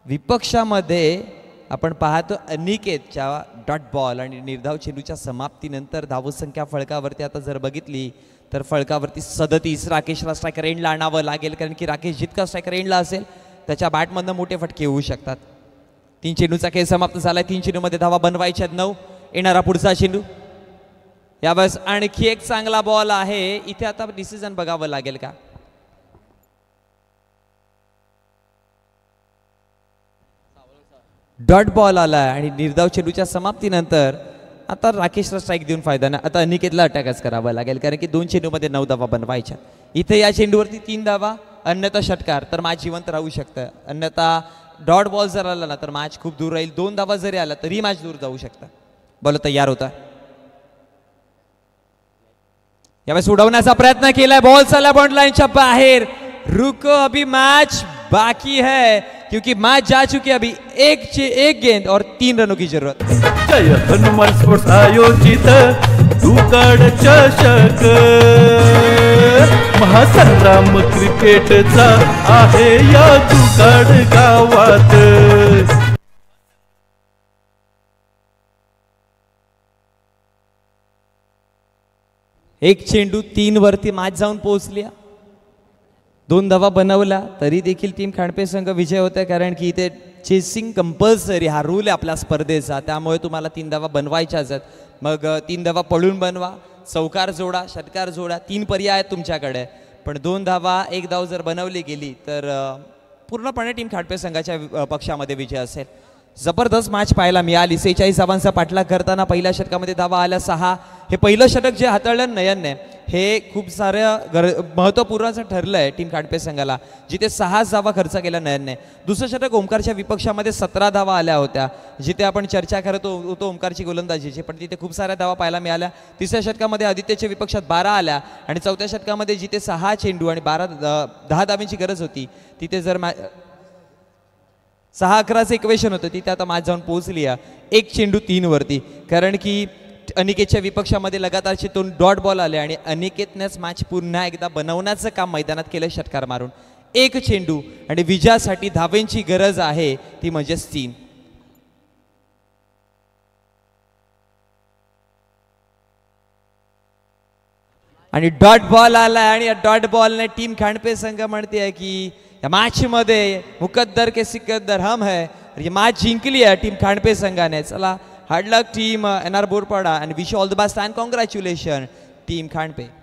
विपक्षामध्ये आपण पाहतो अनिकेतच्या डॉट बॉल आणि निर्धाव चेंडूच्या समाप्तीनंतर धावसंख्या फळकावरती आता जर बघितली तर फळकावरती 37. राकेशला स्ट्रायकर एंडला आणावं लागेल, कारण की राकेश जितका स्ट्रायकर एंडला असेल त्याच्या बॅटमधनं मोठे फटके होऊ शकतात. 3 चेंडूचा खेळ समाप्त झालाय. 3 चेंडूमध्ये धावा बनवायच्या 9. येणारा पुढचा चेंडू यावेळेस आणखी एक चांगला बॉल आहे. इथे आता डिसिजन बघावं लागेल का. डॉट बॉल आलाय आणि निर्धाव चेंडूच्या समाप्तीनंतर आता राकेशला स्ट्राईक देऊन फायदा नाही. आता अनिकेतला अटॅकच करावा लागेल, कारण की 2 चेंडूमध्ये 9 धावा बनवायच्या. इथे या चेंडूवरती 3 धावा, अन्यथा षटकार तर मॅच जिवंत राहू शकतं. अन्यथा डॉट बॉल जर आला ना तर मॅच खूप दूर राहील. 2 धावा जरी आला तरी मॅच दूर जाऊ शकतं. बॉल तयार होता. यावेळेस उडवण्याचा प्रयत्न केलाय. बॉल चला बॉन्ड लाईनच्या बाहेर. रुको, अभी मैच बाकी है क्योंकि मैच जा चुकी है. अभी एक गेंद और 3 रनों की जरूरत. जय हनुमान स्पोर्ट्स आयोजित दुगाड चषक महासंग्राम क्रिकेटचा आहे या दुगाड गावात. एक चेंडू 3 वरती मॅच जाऊन पोहोचली. 2 धावा बनवला तरी देखील टीम खांडपे संघ विजय होते, कारण की इथे चेसिंग कंपल्सरी हा रूल आहे आपल्या स्पर्धेचा. त्यामुळे तुम्हाला 3 धावा बनवायच्याच आहेत. मग 3 धावा पळून बनवा, चौकार जोडा, षटकार जोडा, 3 पर्याय आहेत तुमच्याकडे. पण 2 धावा 1 धाव जर बनवली गेली तर पूर्णपणे टीम खांडपे संघाच्या पक्षामध्ये विजय असेल. जबरदस्त मॅच पाहायला मिळाली. 46 धावांचा पाठलाग करताना पहिल्या षटकामध्ये धावा आल्या 6. हे पहिलं षटक जे हाताळलं नयनने हे खूप साऱ्या महत्त्वपूर्णचं ठरलं आहे टीम खांडपे संघाला, जिथे 6 धावा खर्च केला नयनने. दुसरं षटक ओमकारच्या विपक्षामध्ये 17 धावा आल्या होत्या, जिथे आपण चर्चा करत होतो ओमकारची गोलंदाजीची, पण तिथे खूप साऱ्या धावा पाहायला मिळाल्या. तिसऱ्या षटकामध्ये आदित्यच्या विपक्षात 12 आल्या आणि चौथ्या षटकामध्ये जिथे 6 चेंडू आणि 10 धावांची गरज होती तिथे जर 6-11चं इक्वेशन होतं तिथे आता मॅच जाऊन पोहोचली आहे 1 चेंडू 3 वरती. कारण की अनिकेतच्या विपक्षामध्ये लगातारचे 2 डॉट बॉल आले आणि अनिकेतनेच मॅच पुन्हा एकदा बनवण्याचं काम मैदानात केलं षटकार मारून. 1 चेंडू आणि विजयासाठी धावेंची गरज आहे ती म्हणजेच 3. आणि डॉट बॉल आलाय आणि या डॉट बॉलने टीम खांडपे संघ म्हणते की या मॅच मध्ये मुकद्दर के सिकद्दर हम है. ये मॅच जिंकली आहे टीम खांडपे संघाने. चला hard luck team NR Borpada, and wish you all the best and congratulations team खांडपे.